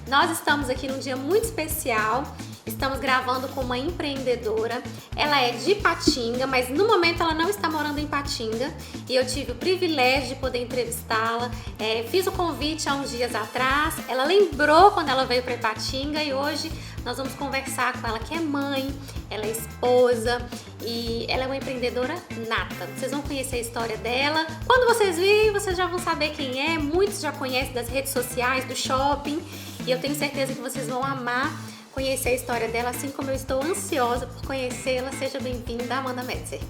Nós estamos aqui num dia muito especial. Estamos gravando com uma empreendedora. Ela é de Ipatinga, mas no momento ela não está morando em Ipatinga. E eu tive o privilégio de poder entrevistá-la. Fiz o convite há uns dias atrás. Ela lembrou quando ela veio para Ipatinga e hoje nós vamos conversar com ela, que é mãe, ela é esposa e ela é uma empreendedora nata. Vocês vão conhecer a história dela. Quando vocês virem, vocês já vão saber quem é. Muitos já conhecem das redes sociais, do shopping. E eu tenho certeza que vocês vão amar conhecer a história dela, assim como eu estou ansiosa por conhecê-la. Seja bem-vinda, Amanda Metzer.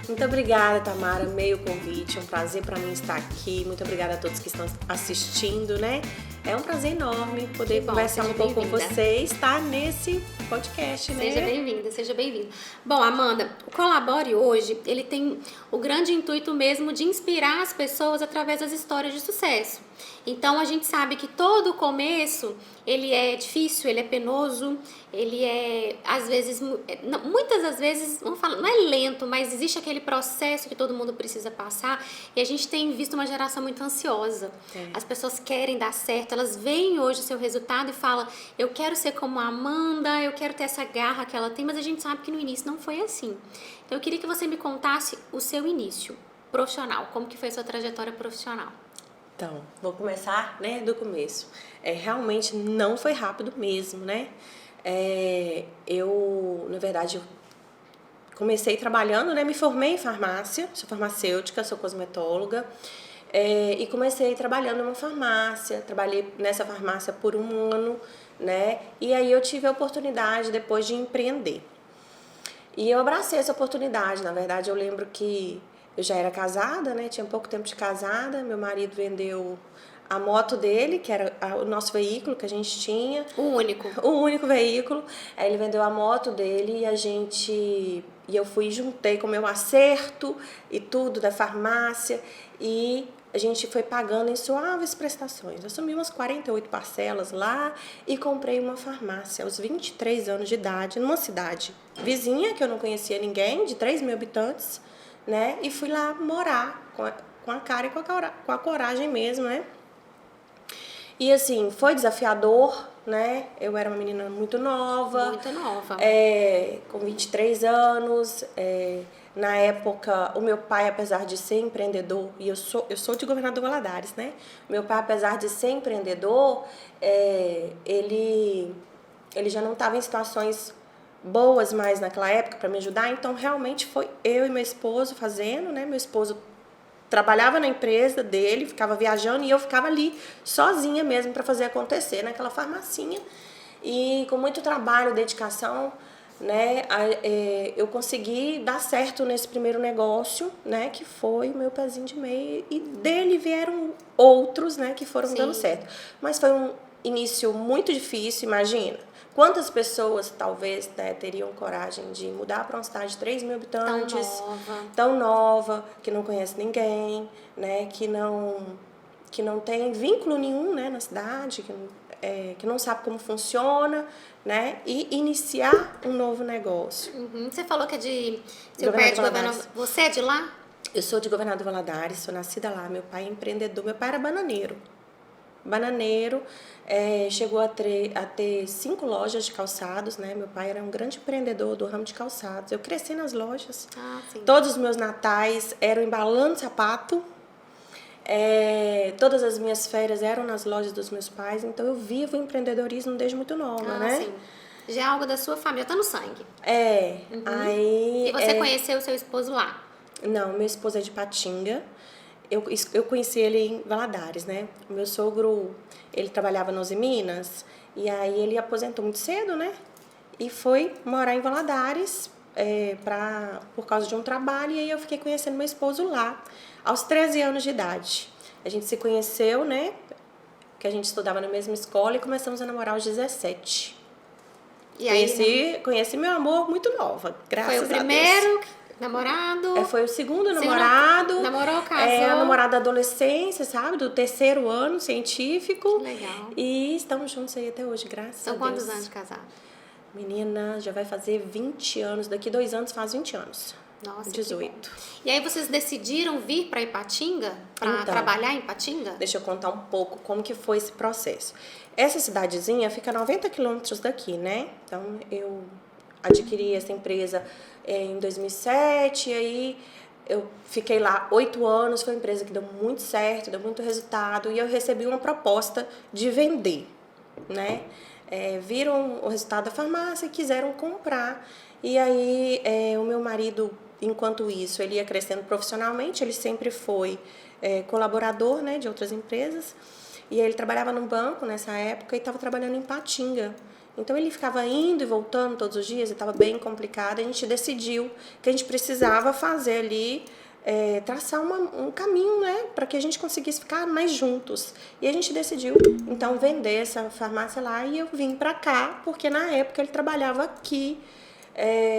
Muito obrigada, Tamara, amei o convite, é um prazer para mim estar aqui. Muito obrigada a todos que estão assistindo, né? É um prazer enorme poder conversar um pouco com você e estar nesse podcast, né? Seja bem-vinda, seja bem-vinda. Bom, Amanda, o Colabore hoje, ele tem o grande intuito mesmo de inspirar as pessoas através das histórias de sucesso. Então, a gente sabe que todo o começo, ele é difícil, ele é penoso, ele é, às vezes, muitas das vezes, vamos falar, não é lento, mas existe aquele processo que todo mundo precisa passar e a gente tem visto uma geração muito ansiosa. As pessoas querem dar certo, elas veem hoje o seu resultado e falam, eu quero ser como a Amanda, eu quero ter essa garra que ela tem, mas a gente sabe que no início não foi assim. Então, eu queria que você me contasse o seu início profissional, como que foi a sua trajetória profissional. Então, vou começar, né, do começo. Realmente não foi rápido mesmo, né? Na verdade, eu comecei trabalhando, né? Me formei em farmácia, sou farmacêutica, sou cosmetóloga. E comecei trabalhando numa farmácia, trabalhei nessa farmácia por um ano, né? E aí eu tive a oportunidade depois de empreender. E eu abracei essa oportunidade, na verdade eu lembro que eu já era casada, né? Tinha pouco tempo de casada, meu marido vendeu a moto dele, que era o nosso veículo que a gente tinha. O único. O único veículo. Aí ele vendeu a moto dele e eu fui e juntei com o meu acerto e tudo da farmácia e a gente foi pagando em suaves prestações. Eu assumi umas 48 parcelas lá e comprei uma farmácia aos 23 anos de idade, numa cidade vizinha, que eu não conhecia ninguém, de 3 mil habitantes, né? E fui lá morar com a cara e com a coragem mesmo, né? E assim, foi desafiador, né? Eu era uma menina muito nova. Muito nova. Com 23 anos. Na época, o meu pai, apesar de ser empreendedor, e eu sou de Governador Valadares, né? Meu pai, apesar de ser empreendedor, ele já não estava em situações boas mais naquela época para me ajudar, então realmente foi eu e meu esposo fazendo, né? Meu esposo trabalhava na empresa dele, ficava viajando e eu ficava ali sozinha mesmo para fazer acontecer naquela farmacinha. E com muito trabalho, dedicação, né, eu consegui dar certo nesse primeiro negócio, né, que foi o meu pezinho de meia, e dele vieram outros, né, que foram dando certo. Mas foi um início muito difícil, imagina. Quantas pessoas, talvez, né, teriam coragem de mudar para uma cidade de 3 mil habitantes, tão nova, que não conhece ninguém, né, que não tem vínculo nenhum, né, na cidade, que não sabe como funciona, né, e iniciar um novo negócio. Você falou que é de... Seu pai é de Governador... Você é de lá? Eu sou de Governador Valadares, sou nascida lá. Meu pai é empreendedor, meu pai era bananeiro. Chegou a ter 5 lojas de calçados, né? Meu pai era um grande empreendedor do ramo de calçados. Eu cresci nas lojas. Todos os meus natais eram embalando sapato. Todas as minhas férias eram nas lojas dos meus pais. Então, eu vivo o empreendedorismo desde muito nova, né? Sim. Já é algo da sua família, tá no sangue. Aí... E você conheceu o seu esposo lá? Não, meu esposo é de Ipatinga. Eu conheci ele em Valadares, né? O meu sogro, ele trabalhava no Uzi Minas, e aí ele aposentou muito cedo, né? E foi morar em Valadares por causa de um trabalho, e aí eu fiquei conhecendo meu esposo lá, aos 13 anos de idade. A gente se conheceu, né? Porque a gente estudava na mesma escola e começamos a namorar aos 17. E aí, conheci meu amor muito nova, graças a Deus. Foi o primeiro... namorado? Foi o segundo namorado. Namorou, casou? A namorada da adolescência, sabe? Do 3º ano científico. Legal. E estamos juntos aí até hoje, graças a Deus. São quantos anos de casado? Menina, já vai fazer 20 anos. Daqui 2 anos faz 20 anos. Nossa, que 18. bom. E aí vocês decidiram vir para Ipatinga, para Então, trabalhar em Ipatinga? Deixa eu contar um pouco como que foi esse processo. Essa cidadezinha fica a 90 quilômetros daqui, né? Então, eu adquiri essa empresa em 2007, e aí eu fiquei lá 8 anos, foi uma empresa que deu muito certo, deu muito resultado, e eu recebi uma proposta de vender, né? Viram o resultado da farmácia e quiseram comprar. E aí, o meu marido, enquanto isso, ele ia crescendo profissionalmente, ele sempre foi colaborador, né, de outras empresas. E ele trabalhava num banco nessa época e estava trabalhando em Patinga. Então ele ficava indo e voltando todos os dias e estava bem complicado. A gente decidiu que a gente precisava fazer ali, traçar um caminho, né, para que a gente conseguisse ficar mais juntos. E a gente decidiu, então, vender essa farmácia lá e eu vim para cá, porque na época ele trabalhava aqui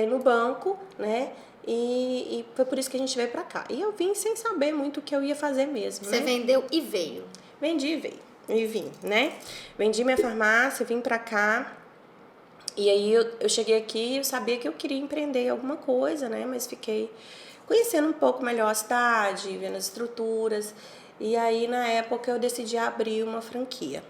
no banco, né? E foi por isso que a gente veio para cá. E eu vim sem saber muito o que eu ia fazer mesmo, Você né? vendeu e veio. Vendi e veio. E vim, né? Vendi minha farmácia, vim pra cá. E aí eu cheguei aqui, eu sabia que eu queria empreender alguma coisa, né? Mas fiquei conhecendo um pouco melhor a cidade, vendo as estruturas. E aí, na época, eu decidi abrir uma franquia.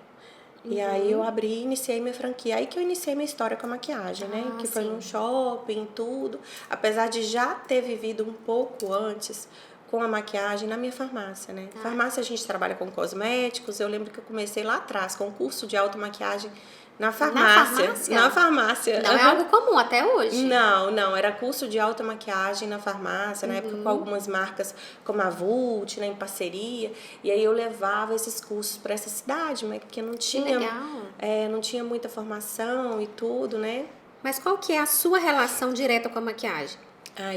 E aí eu abri, iniciei minha franquia. Aí que eu iniciei minha história com a maquiagem, né? Que foi num shopping, tudo. Apesar de já ter vivido um pouco antes com a maquiagem na minha farmácia, né? Farmácia a gente trabalha com cosméticos. Eu lembro que eu comecei lá atrás com um curso de automaquiagem na farmácia. Na farmácia. Não é algo comum até hoje. Não, era curso de automaquiagem na farmácia, na época com algumas marcas como a Vult, né, em parceria. E aí eu levava esses cursos para essa cidade, mas porque não tinha, não tinha muita formação e tudo, né? Mas qual que é a sua relação direta com a maquiagem?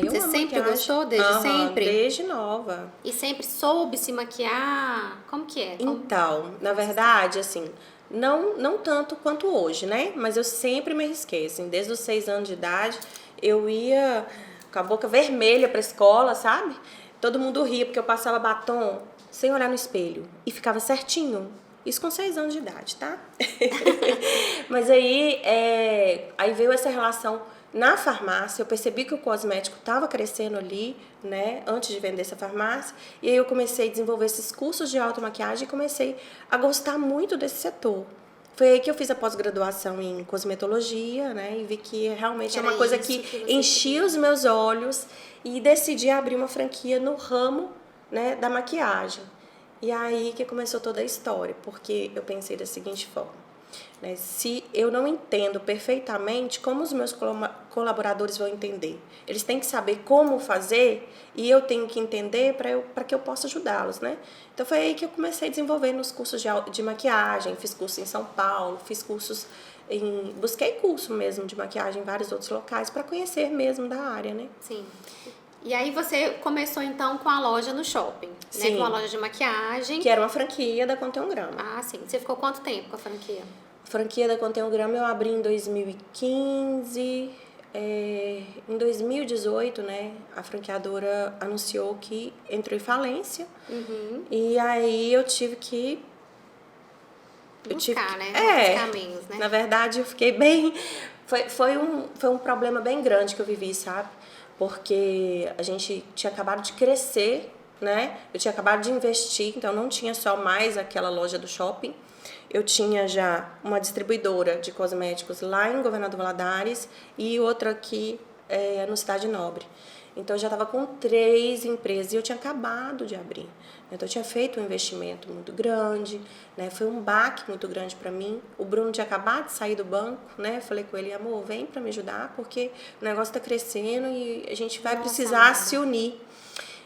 Você sempre gostou, desde sempre? Desde nova. E sempre soube se maquiar? Como que é? Então, na verdade, assim, não tanto quanto hoje, né? Mas eu sempre me arrisquei, assim, desde os 6 anos de idade, eu ia com a boca vermelha pra escola, sabe? Todo mundo ria porque eu passava batom sem olhar no espelho e ficava certinho. Isso com 6 anos de idade, tá? Mas aí veio essa relação na farmácia. Eu percebi que o cosmético estava crescendo ali, né, antes de vender essa farmácia, e aí eu comecei a desenvolver esses cursos de automaquiagem e comecei a gostar muito desse setor. Foi aí que eu fiz a pós-graduação em cosmetologia, né, e vi que realmente é uma coisa que enchia os meus olhos e decidi abrir uma franquia no ramo, né, da maquiagem. E aí que começou toda a história, porque eu pensei da seguinte forma: né? Se eu não entendo perfeitamente, como os meus colaboradores vão entender? Eles têm que saber como fazer e eu tenho que entender para que eu possa ajudá-los, né? Então foi aí que eu comecei a desenvolver nos cursos de maquiagem, fiz curso em São Paulo, busquei curso mesmo de maquiagem em vários outros locais para conhecer mesmo da área, né? Sim. E aí você começou então com a loja no shopping, sim, né? Com a loja de maquiagem. Que era uma franquia da Conteograma. Ah, sim. Você ficou quanto tempo com a franquia? A franquia da Conteograma eu abri em 2015. Em 2018, né, a franqueadora anunciou que entrou em falência. E aí eu tive que buscar, né? Os caminhos, né? Na verdade, eu fiquei bem... Foi um problema bem grande que eu vivi, sabe? Porque a gente tinha acabado de crescer, né? Eu tinha acabado de investir, então não tinha só mais aquela loja do shopping. Eu tinha já uma distribuidora de cosméticos lá em Governador Valadares e outra aqui no Cidade Nobre. Então eu já estava com 3 empresas e eu tinha acabado de abrir. Então eu tinha feito um investimento muito grande, né? Foi um baque muito grande para mim. O Bruno tinha acabado de sair do banco, né? Eu falei com ele: amor, vem para me ajudar porque o negócio está crescendo e a gente vai precisar se unir.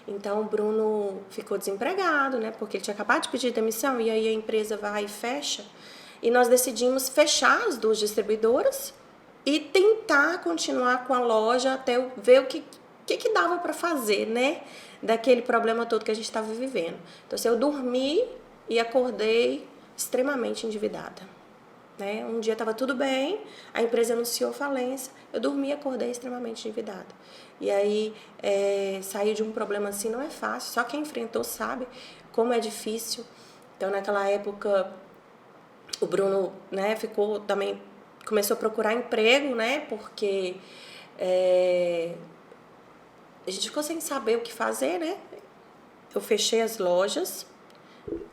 Então o Bruno ficou desempregado, né? Porque ele tinha acabado de pedir demissão e aí a empresa vai e fecha. E nós decidimos fechar as 2 distribuidoras e tentar continuar com a loja até eu ver o que dava para fazer, né? Daquele problema todo que a gente estava vivendo. Então, assim, eu dormi e acordei extremamente endividada, né? Um dia estava tudo bem, a empresa anunciou falência, eu dormi e acordei extremamente endividada. E aí, sair de um problema assim não é fácil, só quem enfrentou sabe como é difícil. Então, naquela época, o Bruno, né, começou a procurar emprego, né? Porque a gente ficou sem saber o que fazer, né? Eu fechei as lojas,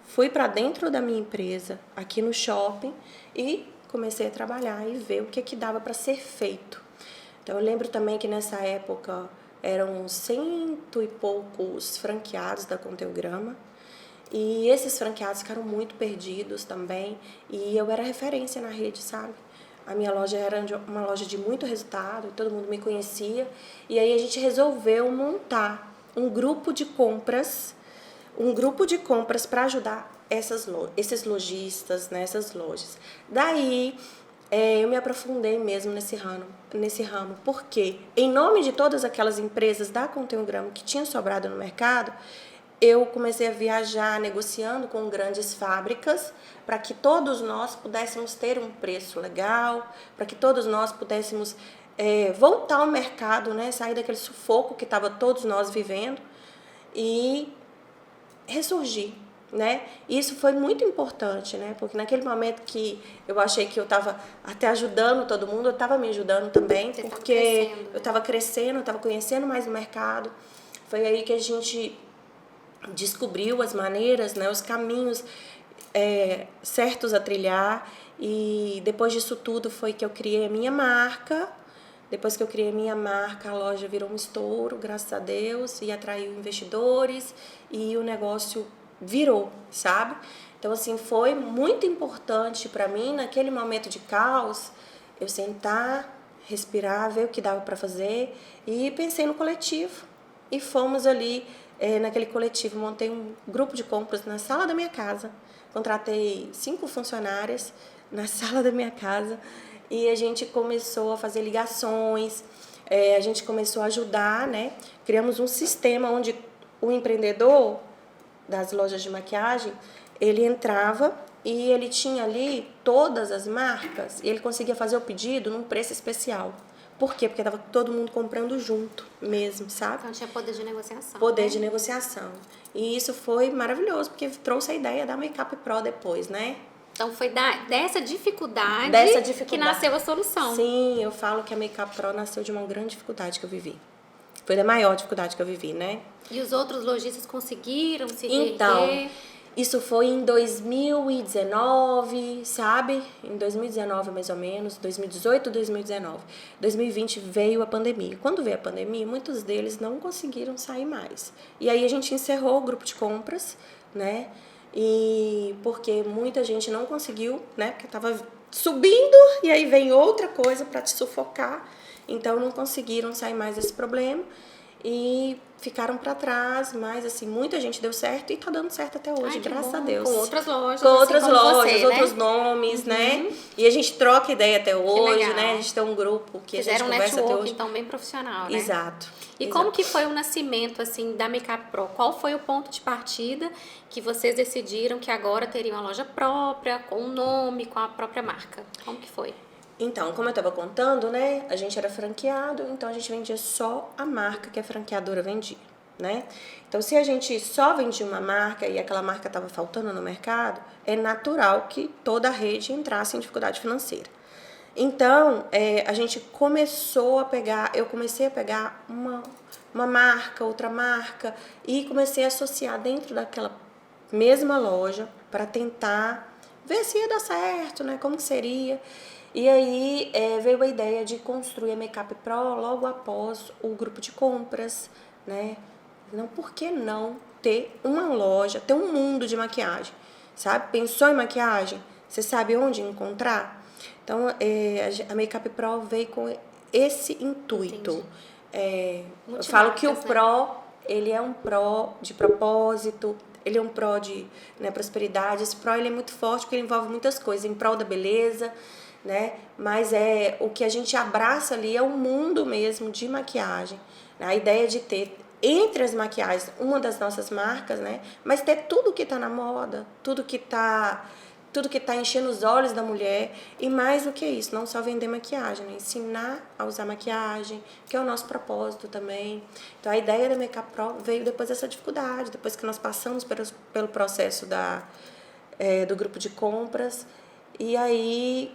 fui para dentro da minha empresa, aqui no shopping, e comecei a trabalhar e ver o que dava para ser feito. Então, eu lembro também que nessa época eram 100 e poucos franqueados da Conteograma, e esses franqueados ficaram muito perdidos também, e eu era referência na rede, sabe? A minha loja era uma loja de muito resultado, todo mundo me conhecia, e aí a gente resolveu montar um grupo de compras para ajudar esses lojistas, né, essas lojas. Daí, eu me aprofundei mesmo nesse ramo, porque, em nome de todas aquelas empresas da Conteograma que tinham sobrado no mercado, eu comecei a viajar negociando com grandes fábricas para que todos nós pudéssemos ter um preço legal, para que todos nós pudéssemos voltar ao mercado, né, sair daquele sufoco que estava todos nós vivendo e ressurgir, né? Isso foi muito importante, né? Porque naquele momento que eu achei que eu estava até ajudando todo mundo, eu estava me ajudando também, porque eu estava crescendo, eu estava conhecendo mais o mercado. Foi aí que a gente descobriu as maneiras, né? Os caminhos certos a trilhar. E depois disso tudo foi que eu criei a minha marca. Depois que eu criei a minha marca, a loja virou um estouro, graças a Deus, e atraiu investidores e o negócio virou, sabe? Então, assim, foi muito importante para mim, naquele momento de caos, eu sentar, respirar, ver o que dava para fazer e pensei no coletivo. E fomos ali, naquele coletivo, montei um grupo de compras na sala da minha casa, contratei 5 funcionárias na sala da minha casa, e a gente começou a fazer ligações, a gente começou a ajudar, né? Criamos um sistema onde o empreendedor das lojas de maquiagem, ele entrava e ele tinha ali todas as marcas e ele conseguia fazer o pedido num preço especial. Por quê? Porque estava todo mundo comprando junto mesmo, sabe? Então tinha poder de negociação. Poder, né? De negociação. E isso foi maravilhoso, porque trouxe a ideia da Makeup Pro depois, né? Então foi dessa dificuldade que nasceu a solução. Sim, eu falo que a Makeup Pro nasceu de uma grande dificuldade que eu vivi. Foi da maior dificuldade que eu vivi, né? E os outros lojistas conseguiram se reerguer? Então, isso foi em 2019, sabe? Em 2019, mais ou menos, 2018, 2019. 2020 veio a pandemia. Quando veio a pandemia, muitos deles não conseguiram sair mais. E aí a gente encerrou o grupo de compras, né? E porque muita gente não conseguiu, né? Porque estava subindo e aí vem outra coisa para te sufocar. Então não conseguiram sair mais desse problema e ficaram para trás, mas assim, muita gente deu certo e tá dando certo até hoje, graças a Deus. Com outras lojas, com outras lojas, você, outros né? nomes, né? E a gente troca ideia até hoje, né? A gente tem um grupo que fizeram a gente conversa até hoje. Então bem profissional, né? Exato. E como que foi o nascimento assim da Makeup Pro? Qual foi o ponto de partida que vocês decidiram que agora teriam uma loja própria, com um nome, com a própria marca? Como que foi? Então, como eu estava contando, né, a gente era franqueado, então a gente vendia só a marca que a franqueadora vendia, né? Então, se a gente só vendia uma marca e aquela marca estava faltando no mercado, é natural que toda a rede entrasse em dificuldade financeira. Então, a gente eu comecei a pegar uma marca, outra marca, e comecei a associar dentro daquela mesma loja para tentar ver se ia dar certo, né, como seria. E aí veio a ideia de construir a Makeup Pro logo após o grupo de compras, né? Não, por que não ter uma loja, ter um mundo de maquiagem, sabe? Pensou em maquiagem? Você sabe onde encontrar? Então, a Makeup Pro veio com esse intuito. Eu falo que o Pro, ele é um Pro de propósito, ele é um Pro de, né, prosperidade. Esse Pro ele é muito forte porque ele envolve muitas coisas, em prol da beleza, né? Mas o que a gente abraça ali é um mundo mesmo de maquiagem. A ideia de ter entre as maquiagens uma das nossas marcas, né? Mas ter tudo que está na moda, tudo que tá enchendo os olhos da mulher, e mais do que isso, não só vender maquiagem, né? Ensinar a usar maquiagem, que é o nosso propósito também. Então a ideia da Makeup Pro veio depois dessa dificuldade, depois que nós passamos pelo processo do grupo de compras, e aí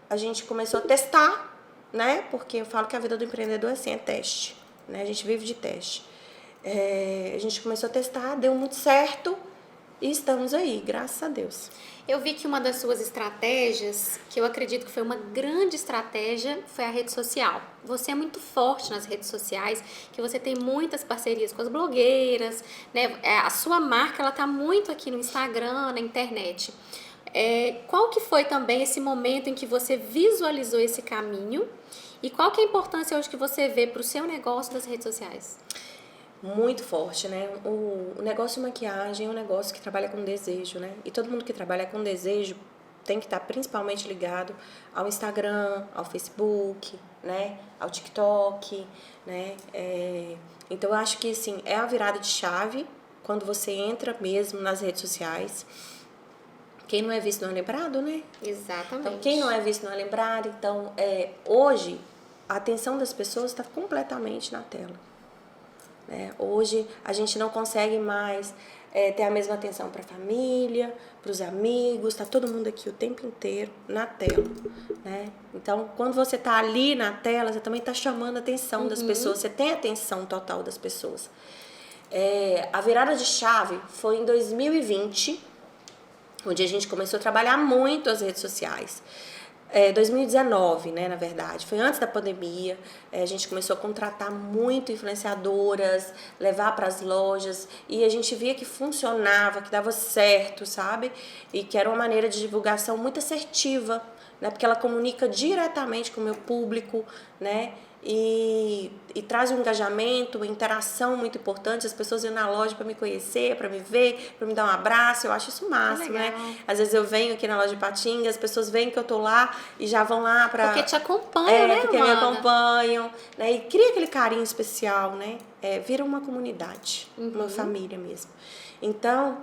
a gente começou a testar, né? Porque eu falo que a vida do empreendedor é assim, é teste. né? A gente vive de teste. A gente começou a testar, deu muito certo e estamos aí, graças a Deus. Eu vi que uma das suas estratégias, que eu acredito que foi uma grande estratégia, foi a rede social. Você é muito forte nas redes sociais, que você tem muitas parcerias com as blogueiras, né? A sua marca, ela tá muito aqui no Instagram, na internet. Qual que foi também esse momento em que você visualizou esse caminho? E qual que é a importância hoje que você vê para o seu negócio das redes sociais? Muito forte, né? O negócio de maquiagem é um negócio que trabalha com desejo, né? E todo mundo que trabalha com desejo tem que estar principalmente ligado ao Instagram, ao Facebook, né? Ao TikTok, né? Então eu acho que, assim, é a virada de chave quando você entra mesmo nas redes sociais. Quem não é visto não é lembrado, né? Exatamente. Então, quem não é visto não é lembrado. Então, hoje, a atenção das pessoas está completamente na tela. Hoje a gente não consegue mais ter a mesma atenção para a família, para os amigos, está todo mundo aqui o tempo inteiro na tela, né? Então, quando você está ali na tela, você também está chamando a atenção das pessoas, você tem a atenção total das pessoas. A virada de chave foi em 2020, onde a gente começou a trabalhar muito as redes sociais. 2019, né, na verdade, foi antes da pandemia. A gente começou a contratar muito influenciadoras, levar para as lojas, e a gente via que funcionava, que dava certo, sabe? E que era uma maneira de divulgação muito assertiva, né, porque ela comunica diretamente com o meu público, né? E traz um engajamento, uma interação muito importante. As pessoas iam na loja para me conhecer, para me ver, para me dar um abraço. Eu acho isso máximo, né? Às vezes eu venho aqui na loja de Patinga, as pessoas veem que eu tô lá e já vão lá para... Porque te acompanham, né, porque Amanda? me acompanham, né? E cria aquele carinho especial, né? Vira uma comunidade, uma família mesmo. Então,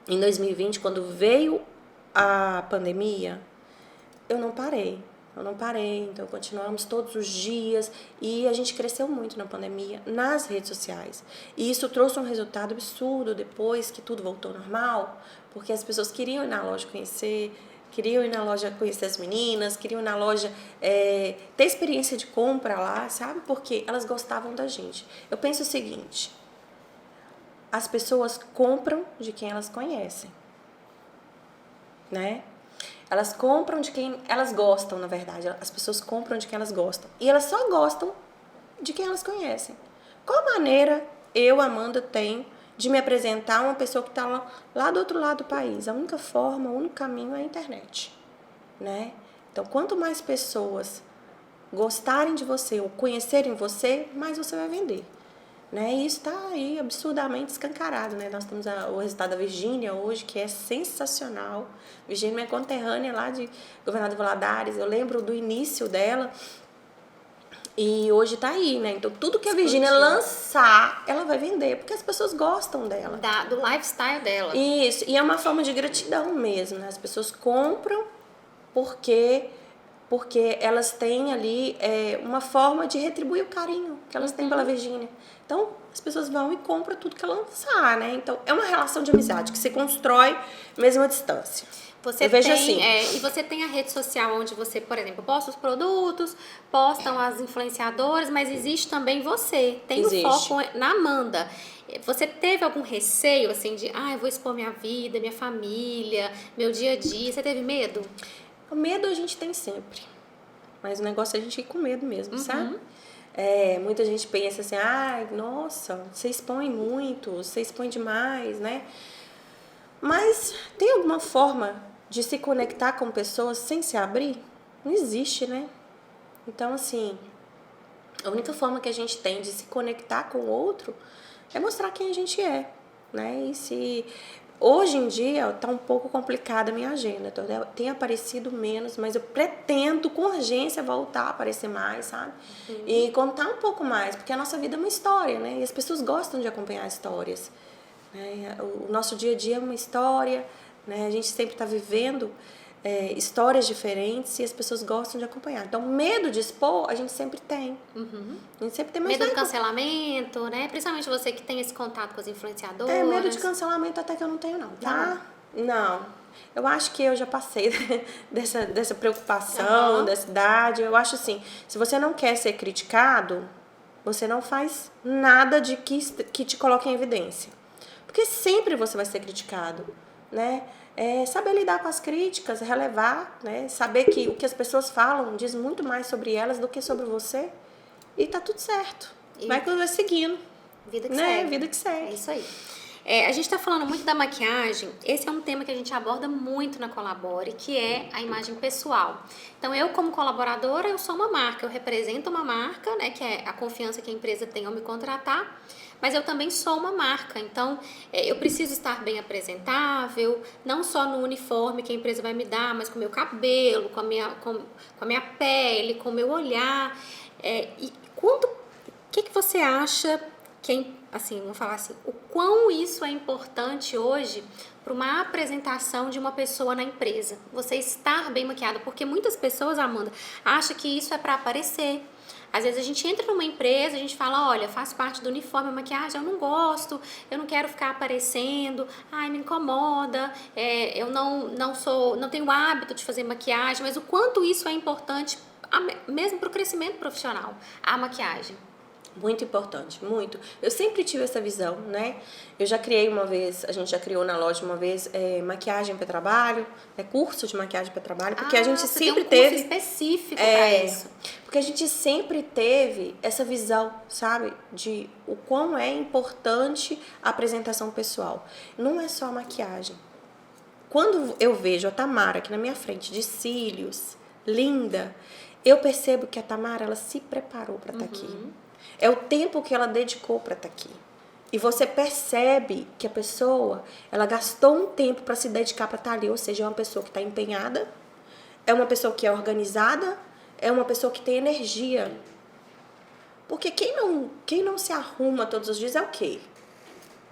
em 2020, quando veio a pandemia, eu não parei, então continuamos todos os dias e a gente cresceu muito na pandemia, nas redes sociais. E isso trouxe um resultado absurdo depois que tudo voltou ao normal, porque as pessoas queriam ir na loja conhecer, queriam ir na loja conhecer as meninas, queriam ir na loja ter experiência de compra lá, sabe? Porque elas gostavam da gente. Eu penso o seguinte, as pessoas compram de quem elas conhecem, né? Elas compram de quem elas gostam, na verdade. As pessoas compram de quem elas gostam. E elas só gostam de quem elas conhecem. Qual maneira eu, Amanda, tenho de me apresentar a uma pessoa que está lá do outro lado do país? A única forma, o único caminho é a internet, né? Então, quanto mais pessoas gostarem de você ou conhecerem você, mais você vai vender. Né? E isso está aí absurdamente escancarado, né? Nós temos o resultado da Virgínia hoje, que é sensacional. Virgínia é minha conterrânea lá de Governador Valadares. Eu lembro do início dela e hoje está aí, né? Então tudo que a Virgínia lançar, ela vai vender, porque as pessoas gostam dela. Do lifestyle dela. Isso, e é uma forma de gratidão mesmo, né? As pessoas compram porque elas têm ali uma forma de retribuir o carinho que elas têm pela Virgínia. Então, as pessoas vão e compram tudo que ela lançar, né? Então, é uma relação de amizade que se constrói mesmo à distância. Eu vejo assim. E você tem a rede social onde você, por exemplo, posta os produtos, postam as influenciadoras, mas existe também você. Tem o foco na Amanda. Você teve algum receio, assim, de, eu vou expor minha vida, minha família, meu dia a dia? Você teve medo? O medo a gente tem sempre, mas o negócio é a gente ir com medo mesmo, sabe? Muita gente pensa assim, nossa, você expõe muito, você expõe demais, né? Mas tem alguma forma de se conectar com pessoas sem se abrir? Não existe, né? Então, assim, a única forma que a gente tem de se conectar com o outro é mostrar quem a gente é, né? E se... Hoje em dia está um pouco complicada a minha agenda, então tem aparecido menos, mas eu pretendo com urgência voltar a aparecer mais, sabe? E contar um pouco mais, porque a nossa vida é uma história, né? E as pessoas gostam de acompanhar histórias, né? O nosso dia a dia é uma história, né? A gente sempre está vivendo histórias diferentes e as pessoas gostam de acompanhar. Então, medo de expor, a gente sempre tem. A gente sempre tem medo do cancelamento, né? Principalmente você que tem esse contato com as influenciadoras. Medo de cancelamento até que eu não tenho, não, tá? Não. Eu acho que eu já passei dessa preocupação, dessa idade. Eu acho assim, se você não quer ser criticado, você não faz nada de que te coloque em evidência. Porque sempre você vai ser criticado, né? Saber lidar com as críticas, relevar, né? Saber que o que as pessoas falam diz muito mais sobre elas do que sobre você. E tá tudo certo. Vai seguindo. Vida que né? segue. Vida que segue. É isso aí. A gente está falando muito da maquiagem. Esse é um tema que a gente aborda muito na Colabore, que é a imagem pessoal. Então, eu como colaboradora, eu sou uma marca, eu represento uma marca, né, que é a confiança que a empresa tem ao me contratar, mas eu também sou uma marca, então eu preciso estar bem apresentável, não só no uniforme que a empresa vai me dar, mas com o meu cabelo, com a minha pele, com o meu olhar. O que você acha que, assim, vamos falar assim, o quão isso é importante hoje para uma apresentação de uma pessoa na empresa? Você estar bem maquiada, porque muitas pessoas, Amanda, acham que isso é para aparecer. Às vezes a gente entra numa empresa, a gente fala, olha, faz parte do uniforme, a maquiagem, eu não gosto, eu não quero ficar aparecendo, ai, me incomoda, eu não tenho o hábito de fazer maquiagem, mas o quanto isso é importante, mesmo para o crescimento profissional, a maquiagem. Muito importante, muito. Eu sempre tive essa visão, né? Eu já criei uma vez, a gente já criou na loja uma vez maquiagem para trabalho, curso de maquiagem para trabalho, porque a gente sempre tem um teve curso específico para isso. Porque a gente sempre teve essa visão, sabe, de o quão é importante a apresentação pessoal. Não é só a maquiagem. Quando eu vejo a Tamara aqui na minha frente de cílios, linda, eu percebo que a Tamara ela se preparou para estar aqui. É o tempo que ela dedicou para estar aqui. E você percebe que a pessoa, ela gastou um tempo para se dedicar para estar ali. Ou seja, é uma pessoa que está empenhada, é uma pessoa que é organizada, é uma pessoa que tem energia. Porque quem não se arruma todos os dias é o quê?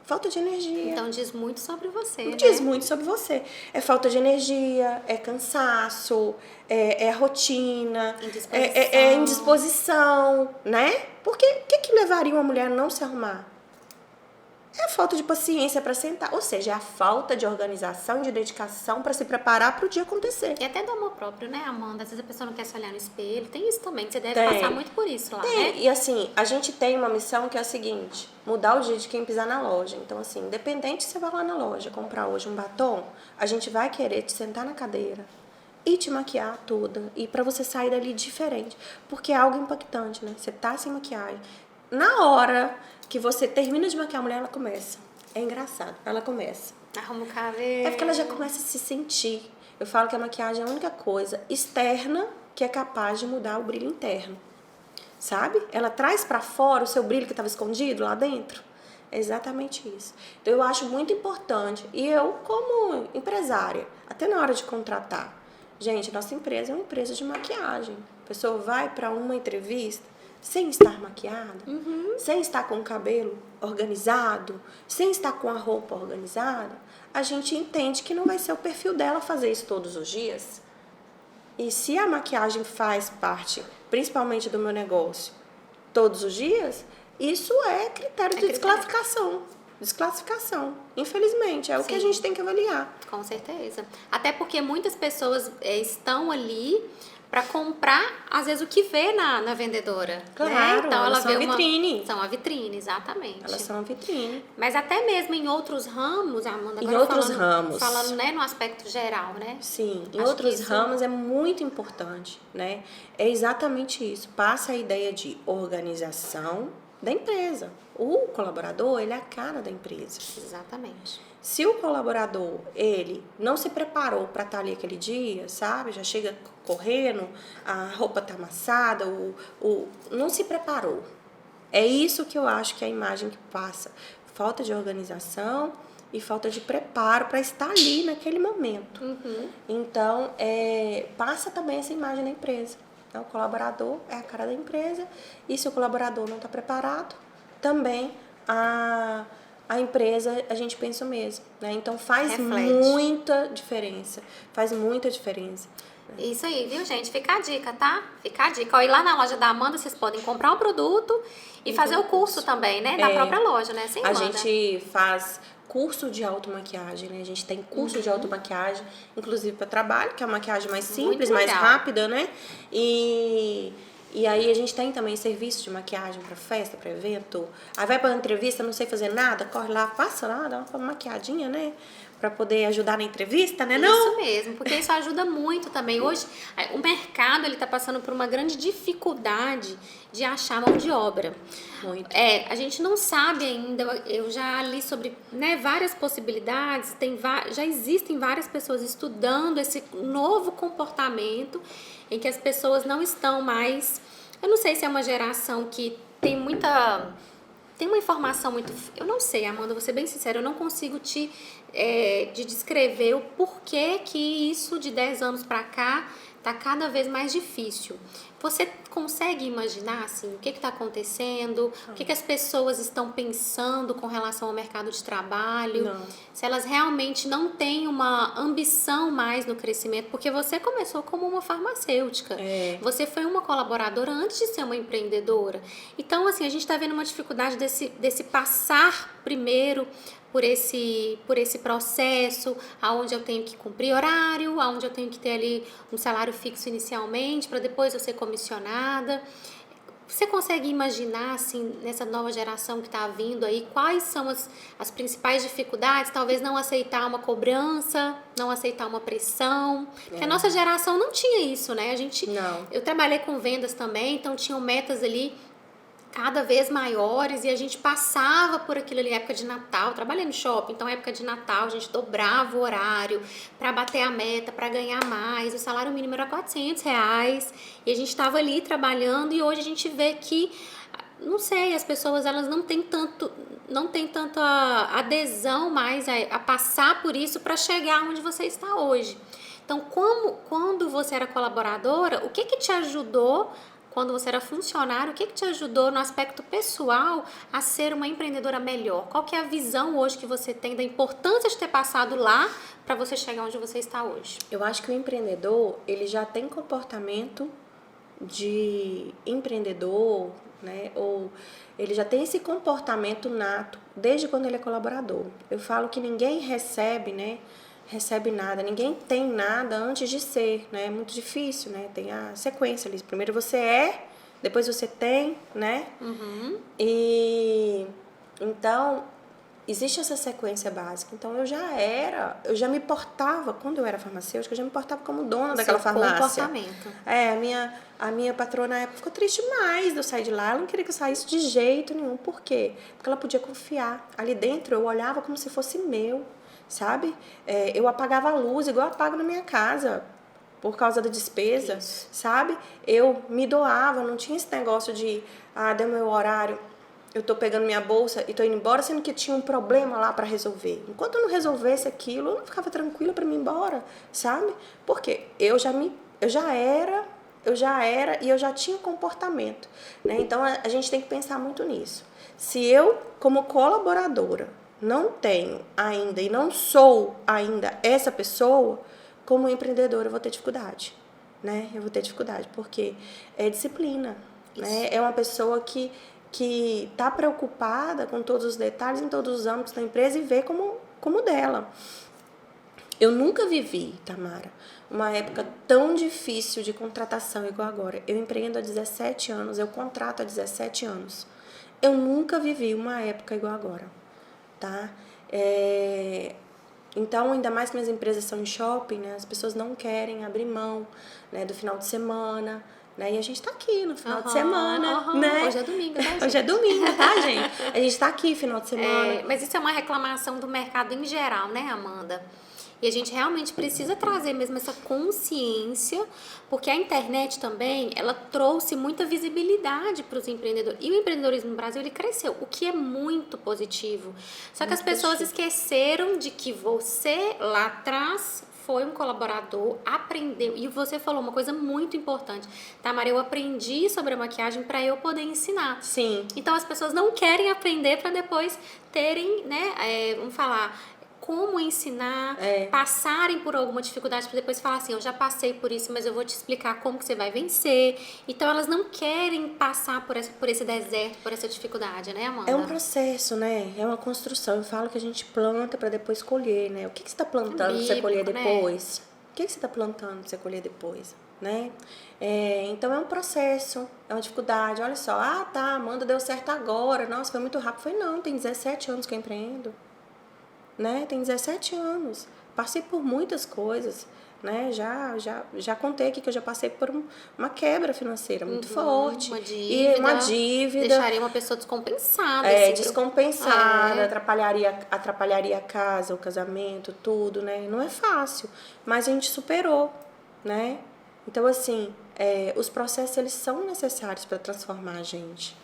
Falta de energia. Então diz muito sobre você, Diz muito sobre você. É falta de energia, é cansaço, é rotina, é indisposição, né? Porque o que levaria uma mulher a não se arrumar? É a falta de paciência para sentar. Ou seja, é a falta de organização, de dedicação para se preparar para o dia acontecer. E até do amor próprio, né, Amanda? Às vezes a pessoa não quer se olhar no espelho. Tem isso também, você deve passar muito por isso lá, né? E assim, a gente tem uma missão que é a seguinte: mudar o dia de quem pisar na loja. Então assim, independente se você vai lá na loja comprar hoje um batom, a gente vai querer te sentar na cadeira e te maquiar toda. E para você sair dali diferente. Porque é algo impactante, né? Você tá sem maquiagem. Na hora que você termina de maquiar a mulher, ela começa. É engraçado, ela começa. Arruma o cabelo. É porque ela já começa a se sentir. Eu falo que a maquiagem é a única coisa externa que é capaz de mudar o brilho interno. Sabe? Ela traz pra fora o seu brilho que estava escondido lá dentro. É exatamente isso. Então eu acho muito importante. E eu, como empresária, até na hora de contratar, gente, nossa empresa é uma empresa de maquiagem. A pessoa vai para uma entrevista sem estar maquiada, sem estar com o cabelo organizado, sem estar com a roupa organizada, a gente entende que não vai ser o perfil dela fazer isso todos os dias. E se a maquiagem faz parte, principalmente do meu negócio, todos os dias, isso é critério de desclassificação. Desclassificação. Infelizmente, é o que a gente tem que avaliar. Com certeza. Até porque muitas pessoas estão ali para comprar, às vezes, o que vê na vendedora. Claro, né? Então, elas são a vitrine. São a vitrine, exatamente. Elas são a vitrine. Mas até mesmo em outros ramos, Amanda, em outros ramos. Falando, né, no aspecto geral, né? Sim, em outros ramos é muito importante, né? É exatamente isso. Passa a ideia de organização da empresa. O colaborador, ele é a cara da empresa. Exatamente. Se o colaborador, ele não se preparou para estar ali aquele dia, sabe? Já chega correndo, a roupa tá amassada, não se preparou. É isso que eu acho que é a imagem que passa. Falta de organização e falta de preparo para estar ali naquele momento. Então, passa também essa imagem da empresa. Então, o colaborador é a cara da empresa e se o colaborador não está preparado, também a empresa, a gente pensa o mesmo, né? Então faz muita diferença. Faz muita diferença. Isso aí, viu, gente? Fica a dica, tá? Fica a dica. Ó, e lá na loja da Amanda, vocês podem comprar o produto e fazer o curso também, né? Da própria loja, né? Sem Amanda. A gente faz curso de automaquiagem, né? A gente tem curso de automaquiagem, inclusive para trabalho, que é uma maquiagem mais simples, mais rápida, né? E E aí a gente tem também serviço de maquiagem para festa, para evento. Aí vai para entrevista, não sei fazer nada, corre lá, passa lá, dá uma maquiadinha, né? Para poder ajudar na entrevista, né? Não? Isso mesmo, porque isso ajuda muito também. Hoje, o mercado ele está passando por uma grande dificuldade de achar mão de obra. Muito. A gente não sabe ainda, eu já li sobre, né, várias possibilidades, já existem várias pessoas estudando esse novo comportamento em que as pessoas não estão mais... Eu não sei se é uma geração que tem uma informação muito... Eu não sei, Amanda, vou ser bem sincera, eu não consigo te descrever o porquê que isso de 10 anos para cá tá cada vez mais difícil. Você consegue imaginar, assim, o que está acontecendo? O que as pessoas estão pensando com relação ao mercado de trabalho? Não. Se elas realmente não têm uma ambição mais no crescimento, porque você começou como uma farmacêutica. Você foi uma colaboradora antes de ser uma empreendedora. Então, assim, a gente está vendo uma dificuldade desse passar primeiro por esse processo, aonde eu tenho que cumprir horário, aonde eu tenho que ter ali um salário fixo inicialmente, para depois eu ser comissionada. Você consegue imaginar, assim, nessa nova geração que está vindo aí, quais são as principais dificuldades? Talvez não aceitar uma cobrança, não aceitar uma pressão. Porque a nossa geração não tinha isso, né? Não. Eu trabalhei com vendas também, então tinham metas ali cada vez maiores e a gente passava por aquilo ali, época de Natal, trabalhei no shopping, então época de Natal a gente dobrava o horário para bater a meta, para ganhar mais, o salário mínimo era R$400 e a gente estava ali trabalhando e hoje a gente vê que, não sei, as pessoas elas não têm tanta adesão mais a passar por isso para chegar onde você está hoje. Então, quando você era colaboradora, o que te ajudou? Quando você era funcionário, o que te ajudou no aspecto pessoal a ser uma empreendedora melhor? Qual que é a visão hoje que você tem da importância de ter passado lá para você chegar onde você está hoje? Eu acho que o empreendedor, ele já tem comportamento de empreendedor, né? Ou ele já tem esse comportamento nato desde quando ele é colaborador. Eu falo que ninguém recebe, né? Recebe nada, ninguém tem nada antes de ser, né? É muito difícil, né? Tem a sequência ali. Primeiro você é, depois você tem, né? Uhum. E então existe essa sequência básica. Então eu já me portava, quando eu era farmacêutica, eu já me portava como dona daquela farmácia. Comportamento. A minha patroa na época ficou triste demais de eu sair de lá. Ela não queria que eu saísse de jeito nenhum. Por quê? Porque ela podia confiar. Ali dentro eu olhava como se fosse meu. Sabe? Eu apagava a luz igual eu apago na minha casa por causa da despesa, sabe? Eu me doava, não tinha esse negócio de deu meu horário, eu tô pegando minha bolsa e tô indo embora, sendo que tinha um problema lá para resolver. Enquanto eu não resolvesse aquilo, eu não ficava tranquila para me ir embora, sabe? Porque eu já era e eu já tinha comportamento, né? Então a gente tem que pensar muito nisso. Se eu, como colaboradora, não tenho ainda e não sou ainda essa pessoa, como empreendedora eu vou ter dificuldade, né? Eu vou ter dificuldade, porque é disciplina, né? É uma pessoa que está preocupada com todos os detalhes em todos os âmbitos da empresa e vê como dela. Eu nunca vivi, Tamara, uma época tão difícil de contratação igual agora. Eu empreendo há 17 anos, eu contrato há 17 anos. Eu nunca vivi uma época igual agora. Tá? Então, ainda mais que minhas empresas são em shopping, né? As pessoas não querem abrir mão, né, do final de semana, né? E a gente tá aqui no final de semana, né? Hoje é domingo, tá, gente? Hoje é domingo, tá, gente? A gente tá aqui final de semana. Mas isso é uma reclamação do mercado em geral, né, Amanda? E a gente realmente precisa trazer mesmo essa consciência, porque a internet também, ela trouxe muita visibilidade para os empreendedores. E o empreendedorismo no Brasil, ele cresceu, o que é muito positivo. Só que as pessoas esqueceram de que você, lá atrás, foi um colaborador, aprendeu. E você falou uma coisa muito importante. Tamara, eu aprendi sobre a maquiagem para eu poder ensinar. Sim. Então, as pessoas não querem aprender para depois terem, né, vamos falar... como ensinar, passarem por alguma dificuldade para depois falar assim, eu já passei por isso, mas eu vou te explicar como que você vai vencer. Então, elas não querem passar por esse deserto, por essa dificuldade, né, Amanda? É um processo, né? É uma construção. Eu falo que a gente planta para depois colher, né? O que você está plantando para você colher depois? O que você está plantando para você colher depois? né? Então é um processo, é uma dificuldade. Olha só, tá, Amanda deu certo agora, nossa, foi muito rápido. Foi não, tem 17 anos que eu empreendo, né? Tem 17 anos, passei por muitas coisas, né? Já contei aqui que eu já passei por uma quebra financeira muito forte. Uma dívida. E uma dívida. Deixaria uma pessoa descompensada. Descompensada, atrapalharia a casa, o casamento, tudo, né? Não é fácil, mas a gente superou, né? Então, assim, os processos, eles são necessários para transformar a gente.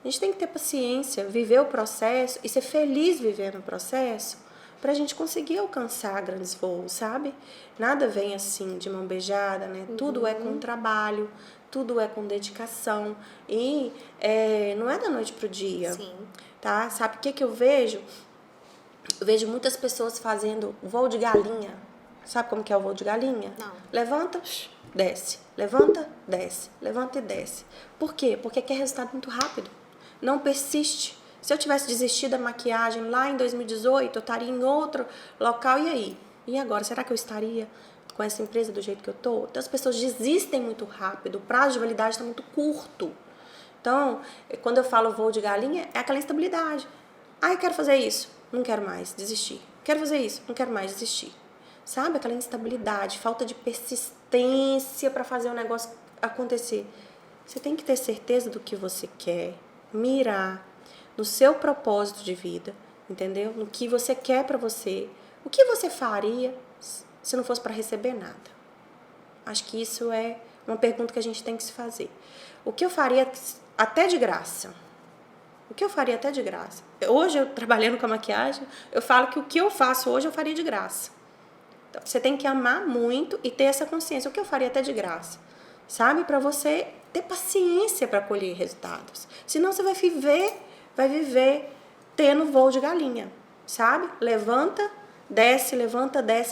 A gente tem que ter paciência, viver o processo e ser feliz vivendo o processo para a gente conseguir alcançar grandes voos, sabe? Nada vem assim de mão beijada, né? Tudo é com trabalho, tudo é com dedicação e não é da noite pro dia. Sim. Tá? Sabe o que eu vejo? Eu vejo muitas pessoas fazendo voo de galinha. Sabe como que é o voo de galinha? Não. Levanta, desce. Levanta, desce. Levanta e desce. Por quê? Porque quer resultado muito rápido. Não persiste. Se eu tivesse desistido da maquiagem lá em 2018, eu estaria em outro local. E aí? E agora? Será que eu estaria com essa empresa do jeito que eu tô? Então as pessoas desistem muito rápido. O prazo de validade está muito curto. Então, quando eu falo voo de galinha, é aquela instabilidade. Eu quero fazer isso, não quero mais, desistir. Quero fazer isso, não quero mais, desistir. Sabe? Aquela instabilidade, falta de persistência para fazer o negócio acontecer. Você tem que ter certeza do que você quer, mirar no seu propósito de vida, entendeu? No que você quer para você. O que você faria se não fosse para receber nada? Acho que isso é uma pergunta que a gente tem que se fazer. O que eu faria até de graça? O que eu faria até de graça? Hoje, eu trabalhando com a maquiagem, eu falo que o que eu faço hoje eu faria de graça. Então, você tem que amar muito e ter essa consciência. O que eu faria até de graça? Sabe? Para você ter paciência para colher resultados. Senão você vai viver tendo voo de galinha. Sabe? Levanta, desce,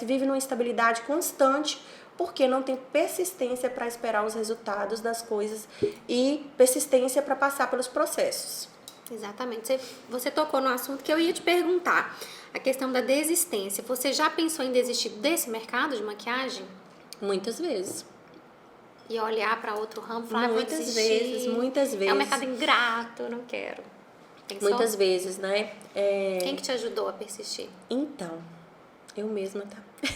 vive numa instabilidade constante, porque não tem persistência para esperar os resultados das coisas e persistência para passar pelos processos. Exatamente. Você tocou no assunto que eu ia te perguntar. A questão da desistência. Você já pensou em desistir desse mercado de maquiagem? Muitas vezes. E olhar para outro ramo e falar, muitas vezes. É um mercado ingrato, não quero. Pensou? Muitas vezes, né? Quem que te ajudou a persistir? Então, eu mesma, tá?